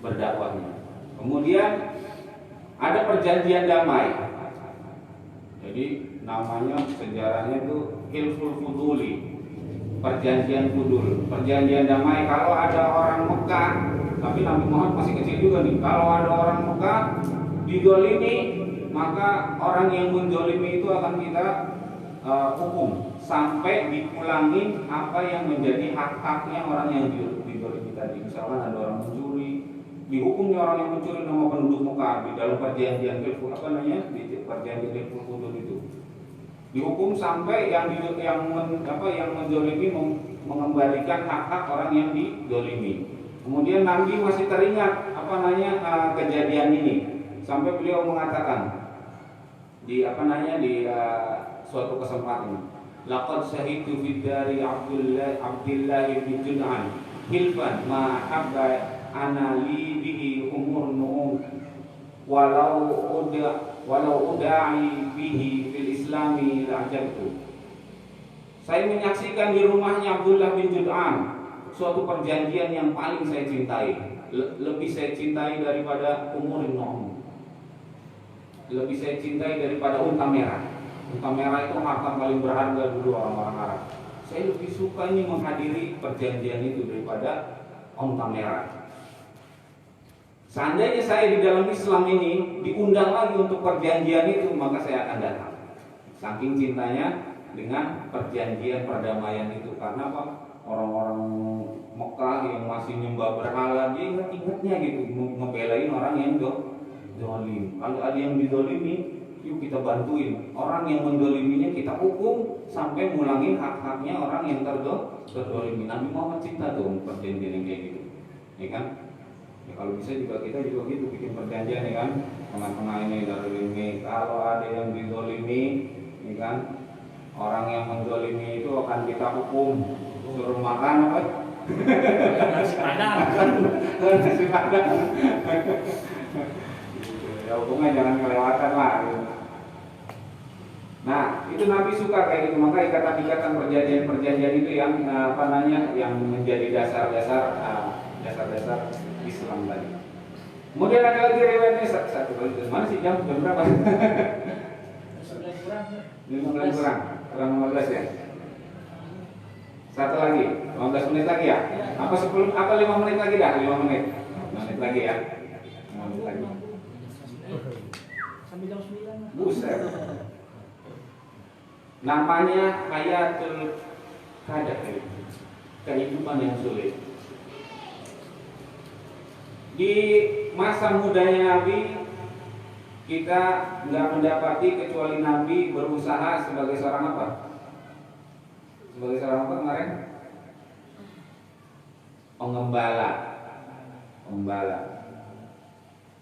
berdakwahnya. Kemudian ada perjanjian damai. Jadi namanya sejarahnya itu Hilful Fuduli, perjanjian Fudul, perjanjian damai. Kalau ada orang Mekah, tapi Nabi Muhammad masih kecil juga nih. Kalau ada orang Mekah didolimi, maka orang yang mendolimi itu akan kita hukum sampai dipulangin apa yang menjadi hak-haknya orang yang didolimi tadi. Misalkan ada orang mencuri, dihukumnya orang yang mencuri nama penduduk Mekah di dalam perjanjian di perjanjian Hilful Fudul itu. Dihukum sampai yang mendolimi mengembalikan hak-hak orang yang didolimi. Kemudian Nabi masih teringat kejadian ini sampai beliau mengatakan di suatu kesempatan, laqad syahidtu fid dari Abdullah bin Jud'an hilfan ma habba ana li bihi umur nu'um walau uda'i bihi fil islami la'ajabtu. Saya menyaksikan di rumahnya Abdullah bin Jud'an suatu perjanjian yang paling saya cintai, lebih saya cintai daripada umur nu'um, lebih saya cintai daripada unta merah. Unta merah itu harta paling berharga dulu orang-orang Arab. Saya lebih suka ini menghadiri perjanjian itu daripada unta merah. Seandainya saya di dalam Islam ini diundang lagi untuk perjanjian itu, maka saya akan datang. Saking cintanya dengan perjanjian perdamaian itu. Karena apa? Orang-orang Mekah yang masih nyembah berhala, dia ingat-ingatnya gitu, ngebelain orang yang dolim. Kalau ada yang didolimi, yuk kita bantuin. Orang yang mendoliminya kita hukum sampai ngulangin hak-haknya orang yang terdolimi. Nabi Muhammad cinta tuh perjanjian yang kayak gitu, ya kan? Ya, kalau bisa juga kita juga gitu bikin perjanjian, ya kan? Tengah-tengah ini dolimi. Kalau ada yang didolimi, ya kan? Orang yang mendolimi itu akan kita hukum, suruh makan apa? Nasi padang. Ya hukumnya jangan kelewatan lah. Nah, itu Nabi suka kayak gitu. Maka ikatan-ikatan perjanjian itu yang yang menjadi dasar-dasar Islam tadi. Kemudian ada lagi riwayatnya satu kali. Mana sih jam berapa? 15 kurang 15 ya. Satu lagi, 15 menit lagi ya? Apa 5 menit lagi dah? 5 menit. 5 menit lagi ya. 5 menit lagi. Sampai jam 9. Buset. Namanya hayatul qadar, kehidupan yang sulit. Di masa mudanya Nabi, kita nggak mendapati kecuali Nabi berusaha sebagai seorang apa? Sebagai seorang apa kemarin? Pengembala.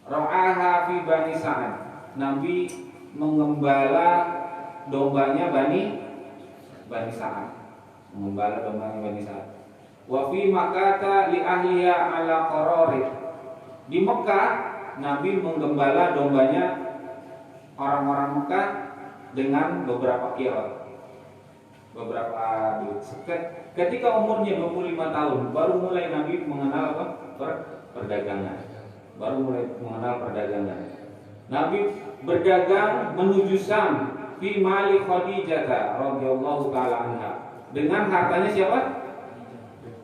Ra'aha fi Bani Sa'ad. Nabi mengembala dombanya Bani Sa'ad. Mengembala dombanya Bani Sa'ad. Wa fi Makkah li ahliya ala qararid. Di Mekah Nabi menggembala dombanya orang-orang Mekah dengan beberapa kirot. Ketika umurnya 25 tahun baru mulai Nabi mengenal apa? Perdagangan. Nabi berdagang menuju Syam fi mali Khadijah radhiyallahu taala anha. Dengan hartanya siapa?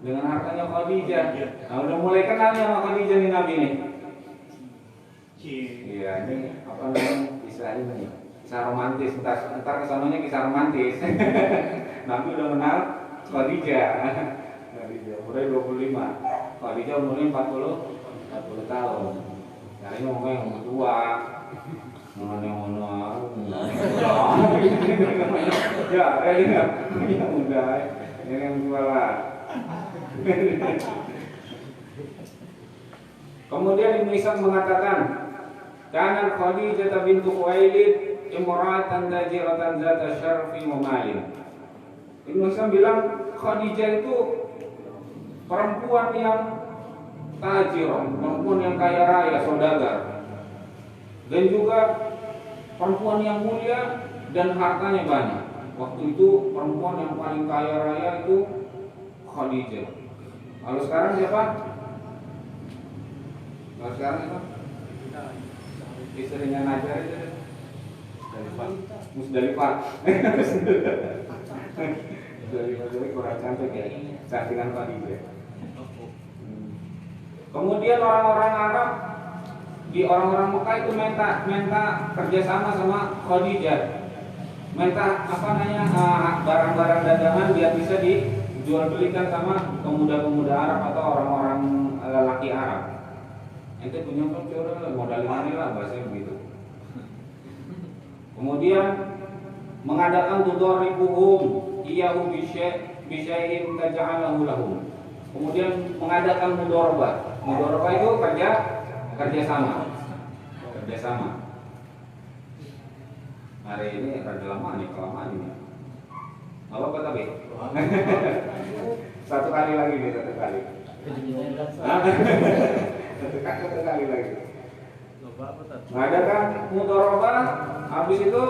Dengan hartanya Khadijah. Nah, udah mulai kenalnya sama Khadijah nih Nabi nih. Iya, ini apa namanya? Kisah ini. Kisah romantis, entar kesananya kisah romantis. Nabi udah kenal Khadijah. Umurnya 25. Khadijah umurnya 40 tahun. Nah ini ngomong yang tua. Ngomong ya, ini yang muda. Ini yang tua lah. Kemudian Ibnu Ishaq mengatakan, "Kana Khadijah bintu Khuwailid imra'atan tajiratan zata syarfi wa malin." Ibnu Ishaq bilang Khadijah itu perempuan yang tajir, perempuan yang kaya raya, saudagar, dan juga perempuan yang mulia dan hartanya banyak. Waktu itu perempuan yang paling kaya raya itu Khadijah. Kalau sekarang siapa? Istrinya Najar itu Musdalifah. Musdalifah jadi kurang cantik ya. Sakingan Khadijah. Kemudian orang-orang Arab di orang-orang Mekah itu minta kerjasama sama Khadijah. Minta barang-barang dagangan biar bisa dijual belikan sama pemuda-pemuda Arab atau orang-orang lelaki Arab. Ente punya modal ini lah bahasanya begitu. Kemudian mengadakan tudharibuhum iyahu bisyai'in taj'alahu lahum. Kemudian mengadakan mudharabah. Mudharabah itu kerjasama. Hari ini rada lama nih, kelamaan ini. Apa tapi? Satu kali lagi. Satu kali lagi. Mengadakan mudharabah, habis itu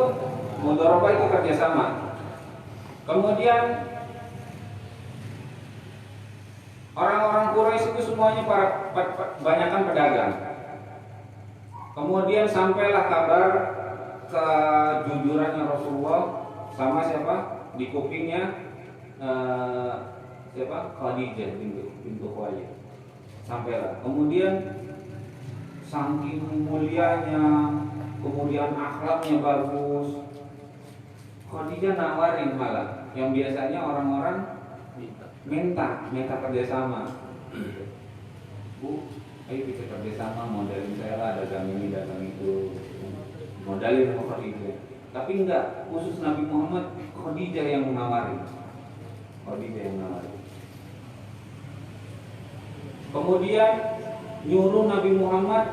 mudharabah itu kerjasama. Kemudian orang-orang Quraisy itu semuanya banyakkan pedagang. Kemudian sampailah kabar kejujurannya Rasulullah sama siapa? Di kupingnya siapa? Khadijah bintu Khuwailid. Sampailah. Kemudian saking mulianya, kemudian akhlaknya bagus. Khadijah nawarin malah yang biasanya orang-orang minta kerjasama. Bu, ayo kita kerjasama, modalin saya lah, dagang ini, dagang itu, modalin sama Khadijah. Tapi enggak, khusus Nabi Muhammad, Khadijah yang menawarin. Kemudian nyuruh Nabi Muhammad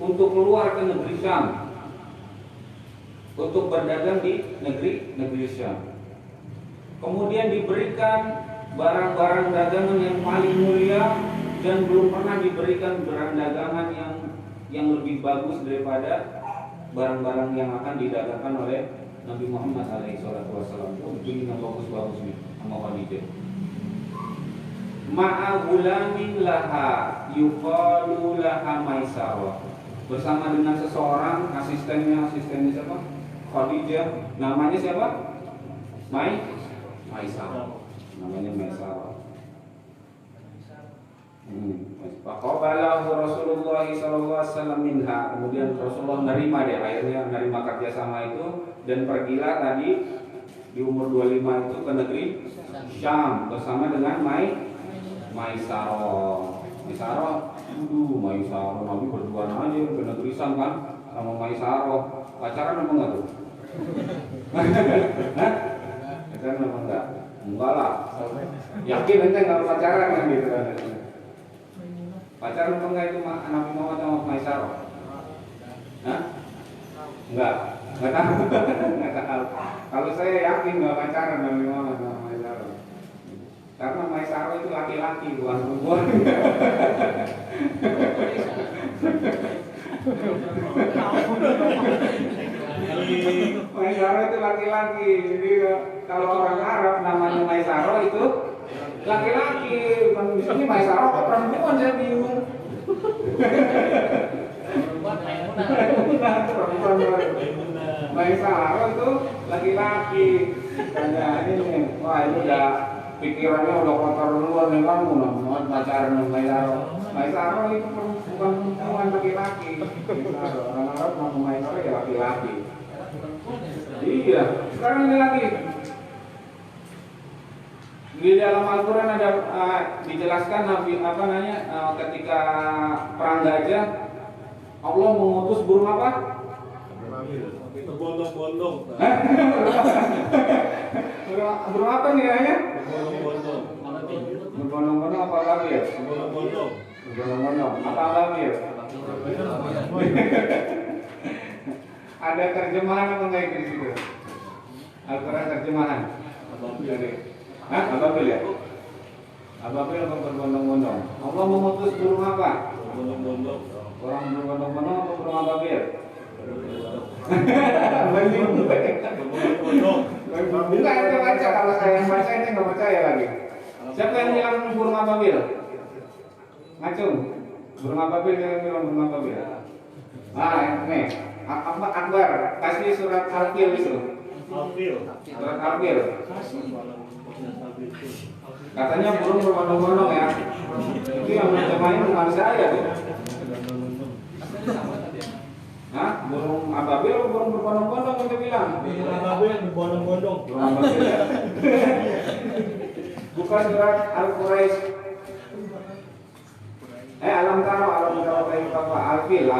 untuk keluar ke negeri Syam, untuk berdagang di negeri Syam. Kemudian diberikan barang-barang dagangan yang paling mulia dan belum pernah diberikan barang dagangan yang yang lebih bagus daripada barang-barang yang akan didagangkan oleh Nabi Muhammad SAW. Begini yang bagus-bagus nih sama Khadijah. Ma'a gulamin laha yuqalu laha Maisarah. Bersama dengan seseorang asistennya siapa? Khadijah. Namanya siapa? Maisarah. Namanya Maisarah. Faqabalahu Rasulullah SAW minha. Kemudian Rasulullah nerima dia, akhirnya nerima kerjasama itu dan pergilah tadi di umur 25 itu ke negeri Syam bersama dengan Maisarah. Maisarah Nabi berduaan aja ke negeri Syam kan sama Maisarah. Pacaran apa enggak tuh? Hah? Pacaran apa enggak? Enggak lah. Yakin ente enggak pacaran kan gitu kan. Pacaran apa enggak itu Nabi Muhammad sama Maisarah? Hah? Enggak tahu. Enggak tahu. Kalau saya yakin enggak pacaran Nabi Muhammad sama Maisarah. Karena Maisarah itu laki-laki bukan perempuan. Maisarah itu laki-laki. Jadi kalau orang Arab namanya Maisarah itu laki-laki. Bukan di sini Maisarah kok perempuan, saya bingung. Maisarah itu laki-laki. Tanya ini, wah ini udah pikirannya udah kotor duluan nih kamu, mau pacaran sama Maisarah. Maisarah itu bukan perempuan, laki-laki. Orang Arab mau Maisarah ya laki-laki. Iya, sekarang ini lagi di dalam Al-Quran ada dijelaskan Nabi ketika perang Gajah Allah mengutus burung apa? Berbondong-bondong. Burung apa nih ya? Berbondong-bondong. Berbondong-bondong apa lagi ya? Berbondong-bondong. Berbondong-bondong apa lagi ya? Ada terjemahan apa enggak di situ? Al-Quran terjemahan. Hah? Ababil ya? Ababil apa berbondong-bondong? Allah memutus burung apa? Berbondong-bondong. Orang berbondong-bondong apa burung ababil? Berbondong-bondong. Enggak, ente baca. Kalau saya yang baca ente nggak percaya lagi. Siapa yang bilang burung ababil? Ngacung. Burung ababil yang bilang burung ababil. Nih. Akbar, kasih surat Al-Fil itu. Surat Al-Fil. Katanya burung berbondong-bondong ya. Itu yang menerjemahin bukan saya tuh. Hah? Burung ababil atau burung berbondong-bondong kita bilang? Burung ababil berbondong-bondong. Burung ababil ya. Buka surat Al-Quraisy. Alam taro kaifa Al-Fil.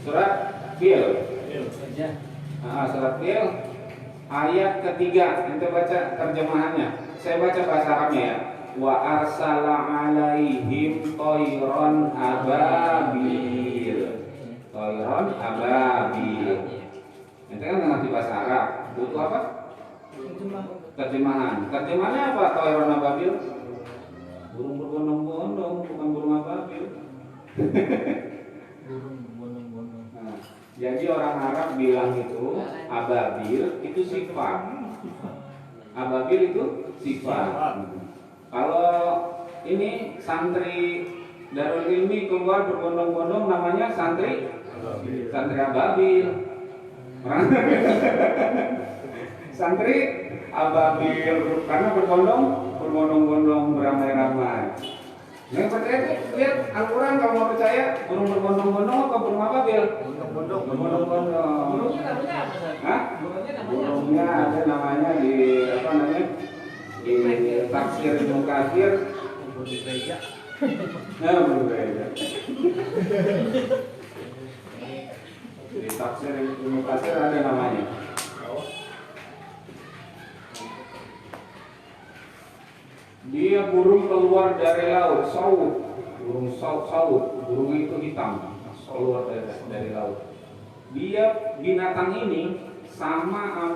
Surat Fil. Surat Fil ayat ketiga. Kita baca terjemahannya. Saya baca bahasa Arabnya ya. Wa arsala alaihim tayran ababil. Tayran ababil. Itu kan ngerti bahasa Arab. Butuh apa? Terjemahan. Terjemahannya apa? Tayran ababil. Burung berbondong-bondong, bukan burung ababil. Jadi orang Arab bilang itu ababil itu sifat. Ababil itu sifat. Kalau ini santri Darul Ilmi keluar berbondong-bondong namanya santri ababil. Santri ababil karena berbondong-bondong beramai-ramai. Yang percaya lihat Al-Quran, kalau mau percaya burung berbondong-bondong atau burung ababil? Berbondong-bondong. Burungnya namanya apa? Hah? Burungnya ada namanya di di tafsir Ibnu Katsir. Nah, berbeda. Di tafsir Ibnu Katsir ada namanya. Dia burung keluar dari laut, saud. Burung saud, burung itu hitam, keluar dari laut. Dia binatang ini sama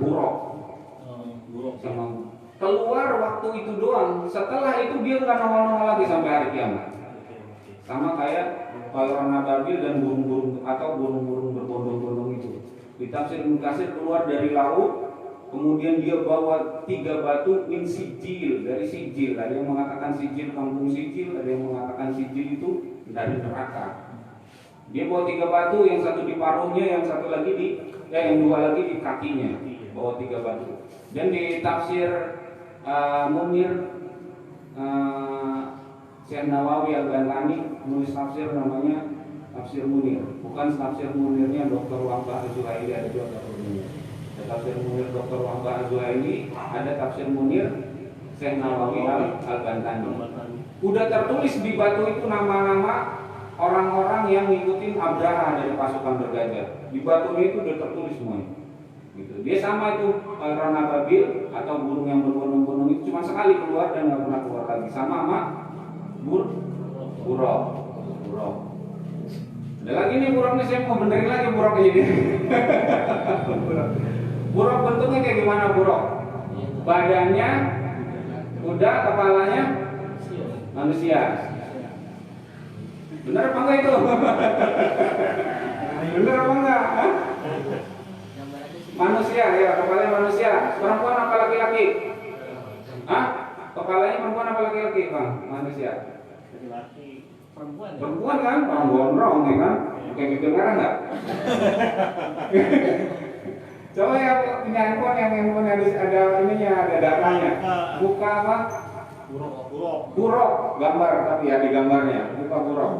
buruk. Sama keluar waktu itu doang. Setelah itu dia nggak nongol-nongol lagi sampai hari kiamat. sama kayak Tayran ababil dan burung-burung atau burung-burung berbondong-bondong itu. Di tafsir Ibnu Katsir keluar dari laut, kemudian dia bawa 3 batu min sijil, dari sijil. Ada yang mengatakan sijil kampung sijil, ada yang mengatakan sijil itu dari neraka. Dia bawa 3 batu, yang satu di paruhnya, yang satu lagi yang 2 lagi di kakinya. Bawa 3 batu. Dan di tafsir Munir Syekh Nawawi Al-Banlani menulis tafsir namanya Tafsir Munir. Bukan tafsir Munirnya Dr. Wahbah Az-Zuhaili, ada 2 tafsir Munir. Ada tafsir Munir Dr. Wahbah Az-Zuhaili, ada tafsir Munir Syekh Nawawi Al-Banlani. Udah tertulis di batu itu nama-nama orang-orang yang ngikutin Abraha dari pasukan bergajah. Di batunya itu udah tertulis semuanya. Gitu. Dia sama itu Tayran ababil atau burung yang berbondong-bondong itu cuma sekali keluar dan nggak pernah keluar lagi. Sama buruk. Ada lagi nih buruk nih, saya mau benerin lagi buruk ini. Buruk bentuknya kayak gimana buruk? Badannya kuda, kepalanya manusia. Bener apa enggak itu? Bener apa enggak? Manusia, ya kepalanya manusia. Perempuan apa laki-laki? Hah? Kepalanya perempuan apa laki-laki, Bang? Manusia. Laki-laki. Perempuan kan? Orang gondrong ya kan? Kayak bibir merah enggak? Coba yang punya handphone ada ininya, ada datanya. Buka apa? Buruk. Gambar tapi ya di gambarnya. Buka buruk.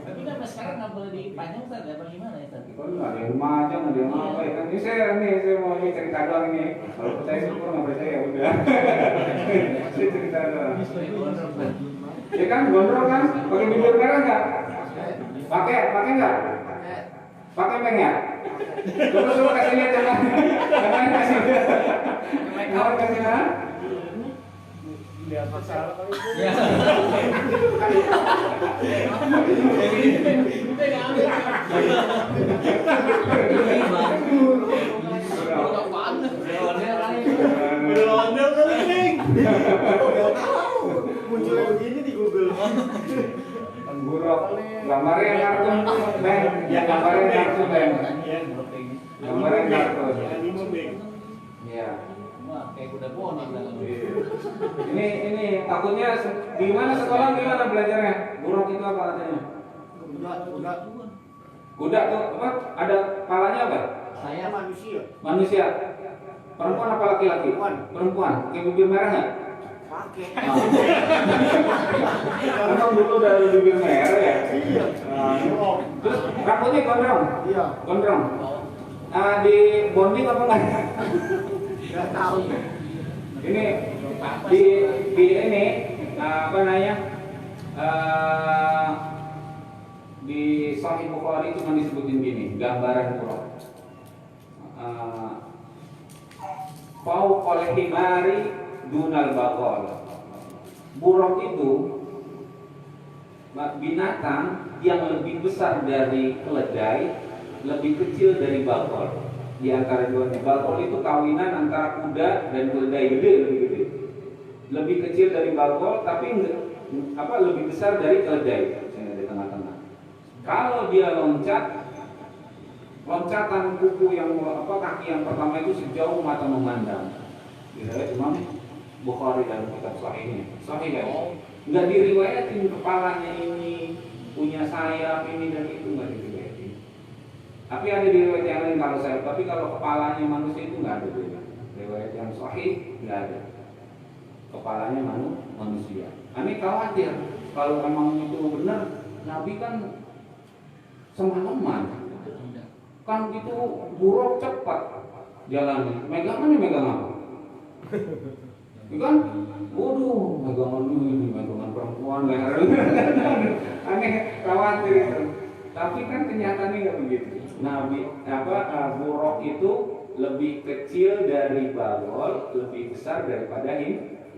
Tapi kan sekarang nggak boleh dipanjang Ustaz, apa gimana ya Ustaz? Itu ada yang majang, ada yang apa ya kan? Ini saya mau cerita doang ini. Kalau percaya syukur, nggak percaya udah. Saya cerita doang. Ya kan, gondrong kan? Pakai bibir merah nggak? Pakai nggak? Pakai peng ya? Coba kasih lihat coba. Jangan kasih. Jangan kasih lihat. Lihat masalah kali itu. Ya. Ondel kan ning. Enggak tahu. Munculnya begini di Google. Buruk. Gambarnya kartun, Ben. Ya gambarnya kartun, Ben. Gambarnya kartun. Iya. Wah, kayak kuda poni belakang. Ini takutnya di mana sekolah gimana belajarnya? Buruk itu apa katanya? Kuda tuh apa? Ada kepalanya apa? Saya Manusia. Perempuan apa laki-laki? Perempuan. Pakai bibir merah nggak? Pakai. Emang dulu udah bibir merah ya? Iya. Terus rambutnya gondrong? Iya. Gondrong. Di bonding apa enggak? Enggak tahu. Ini di ini apa namanya? Di Sahih Bukhari cuma disebutin gini, gambaran buruk. Fauqal himari dunal baqal. Buruk itu binatang yang lebih besar dari keledai, lebih kecil dari bakol. Di antara duanya, bakol itu kawinan antara kuda dan keledai, lebih gede. Lebih kecil dari bakol, tapi lebih besar dari keledai. Di tengah-tengah. Kalau dia loncatan kuku yang kaki yang pertama itu sejauh mata memandang. Diriwayat Imam Bukhari dalam kitab Sahihnya. Sahih ya. Nggak diriwayatin kepalanya ini punya sayap ini dan itu, nggak diriwayatin. Tapi ada riwayat yang lain kalau sayap. Tapi kalau kepalanya manusia itu nggak ada riwayat yang sahih, nggak ada. Kepalanya manusia. Ini khawatir kalau memang itu benar. Nabi kan semalaman. Kan gitu buruk cepat jalannya. Megangannya megang apa? Kan? Waduh, megangan perempuan leher. Aneh, khawatir itu. Tapi kan kenyataannya nggak begitu. Buruk itu lebih kecil dari bagol, lebih besar daripada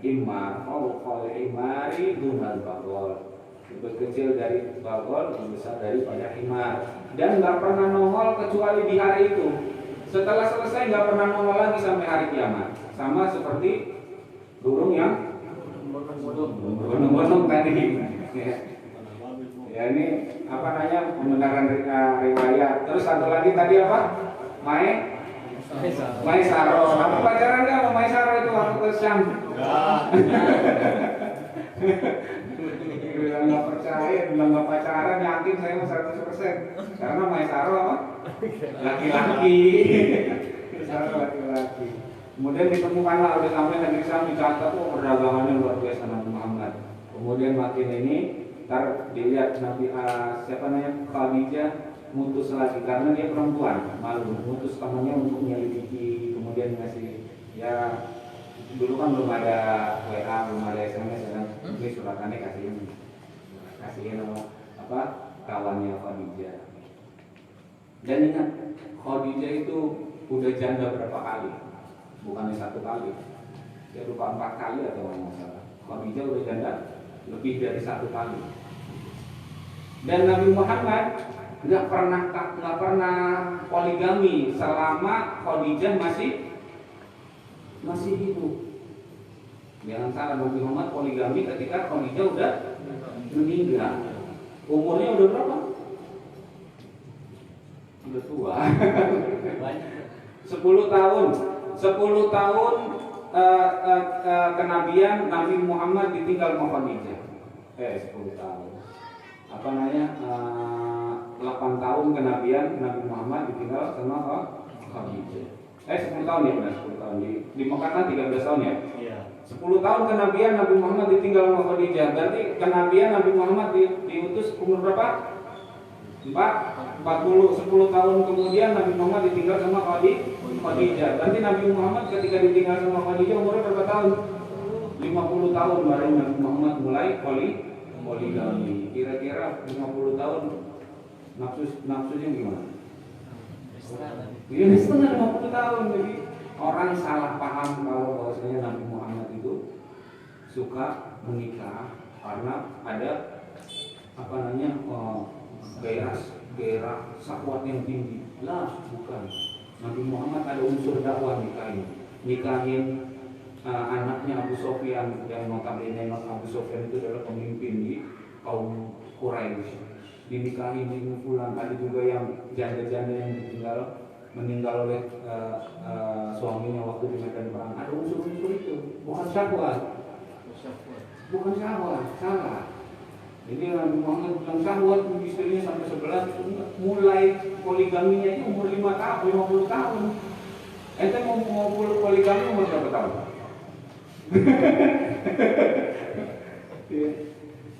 himar. Kalau himari dunal bagol. Lebih kecil dari bagol, lebih besar daripada himar. Dan nggak pernah nongol kecuali di hari itu. Setelah selesai nggak pernah nongol lagi sampai hari kiamat. Sama seperti burung yang berbondong-bondong tadi. Ya ini apa namanya pembenaran riwayat. Terus satu lagi tadi apa? Maisaro. Kamu pacaran nggak sama Maisaro itu waktu ke Syam? Bilang nggak percaya, bilang nggak pacaran, yakin saya mau 100%. Karena Maisaro apa? Laki-laki. Maisaro laki-laki. Kemudian ditemukanlah oleh sampai negeri Syam, dicatat perdagangannya luar biasa Nabi Muhammad. Kemudian makin ini, ntar dilihat Nabi siapa namanya Khadijah mutus lagi karena dia perempuan, malu mutus temannya untuk menyelidiki, kemudian ngasih ya dulu kan belum ada WA, belum ada SMS kan, ini suratannya kasihin sama apa kawannya Khadijah. Dan ingat Khadijah itu udah janda berapa kali, bukannya 1 kali, dia lupa 4 kali atau nggak salah. Khadijah udah janda lebih dari 1 kali. Dan Nabi Muhammad nggak pernah poligami selama Khadijah masih hidup. Jangan salah, Nabi Muhammad poligami ketika Khadijah udah meninggal. Umurnya udah berapa? Udah tua. 10 tahun. 10 tahun kenabian Nabi Muhammad ditinggal sama Khadijah. 10 tahun. Apa namanya? 8 tahun kenabian Nabi Muhammad ditinggal sama Khadijah. 10 tahun ya, benar 10 tahun di Mekah kan 13 tahun ya. Iya. 10 tahun kenabian Nabi Muhammad ditinggal sama Khadijah. Berarti kenabian Nabi Muhammad diutus umur berapa? 40. 10 tahun kemudian Nabi Muhammad ditinggal sama Khadijah. Berarti Nabi Muhammad ketika ditinggal sama Khadijah umurnya berapa tahun? 50 tahun baru Nabi Muhammad mulai poligami. Kira-kira 50 tahun nafsunya gimana? Ini setengah 50 tahun. Jadi orang salah paham kalau bahwasanya Nabi Muhammad itu suka menikah karena ada apa namanya gairah syahwat yang tinggi. Lah, bukan. Nabi Muhammad ada unsur dakwah nikahin anaknya Abu Sofyan, yang notabene Abu Sofyan itu adalah pemimpin di kaum Quraisy. Dinikahi dengan pulang. Ada juga yang janda-janda yang meninggal oleh suaminya waktu di medan perang. Ada unsur-unsur itu, bukan syahwat. Bukan syahwat, salah. Jadi Nabi Muhammad bilang syahwat istrinya sampai 11, mulai poligaminya itu umur 5 tahun, 50 tahun. Ente mau poligami umur berapa tahun?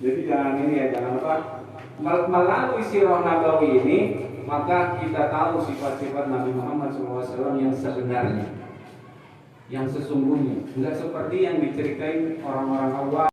Jadi jangan ini ya, jangan apa. Melalui sirah Nabawi ini, maka kita tahu sifat-sifat Nabi Muhammad SAW yang sebenarnya, yang sesungguhnya, tidak seperti yang diceritain orang-orang awam.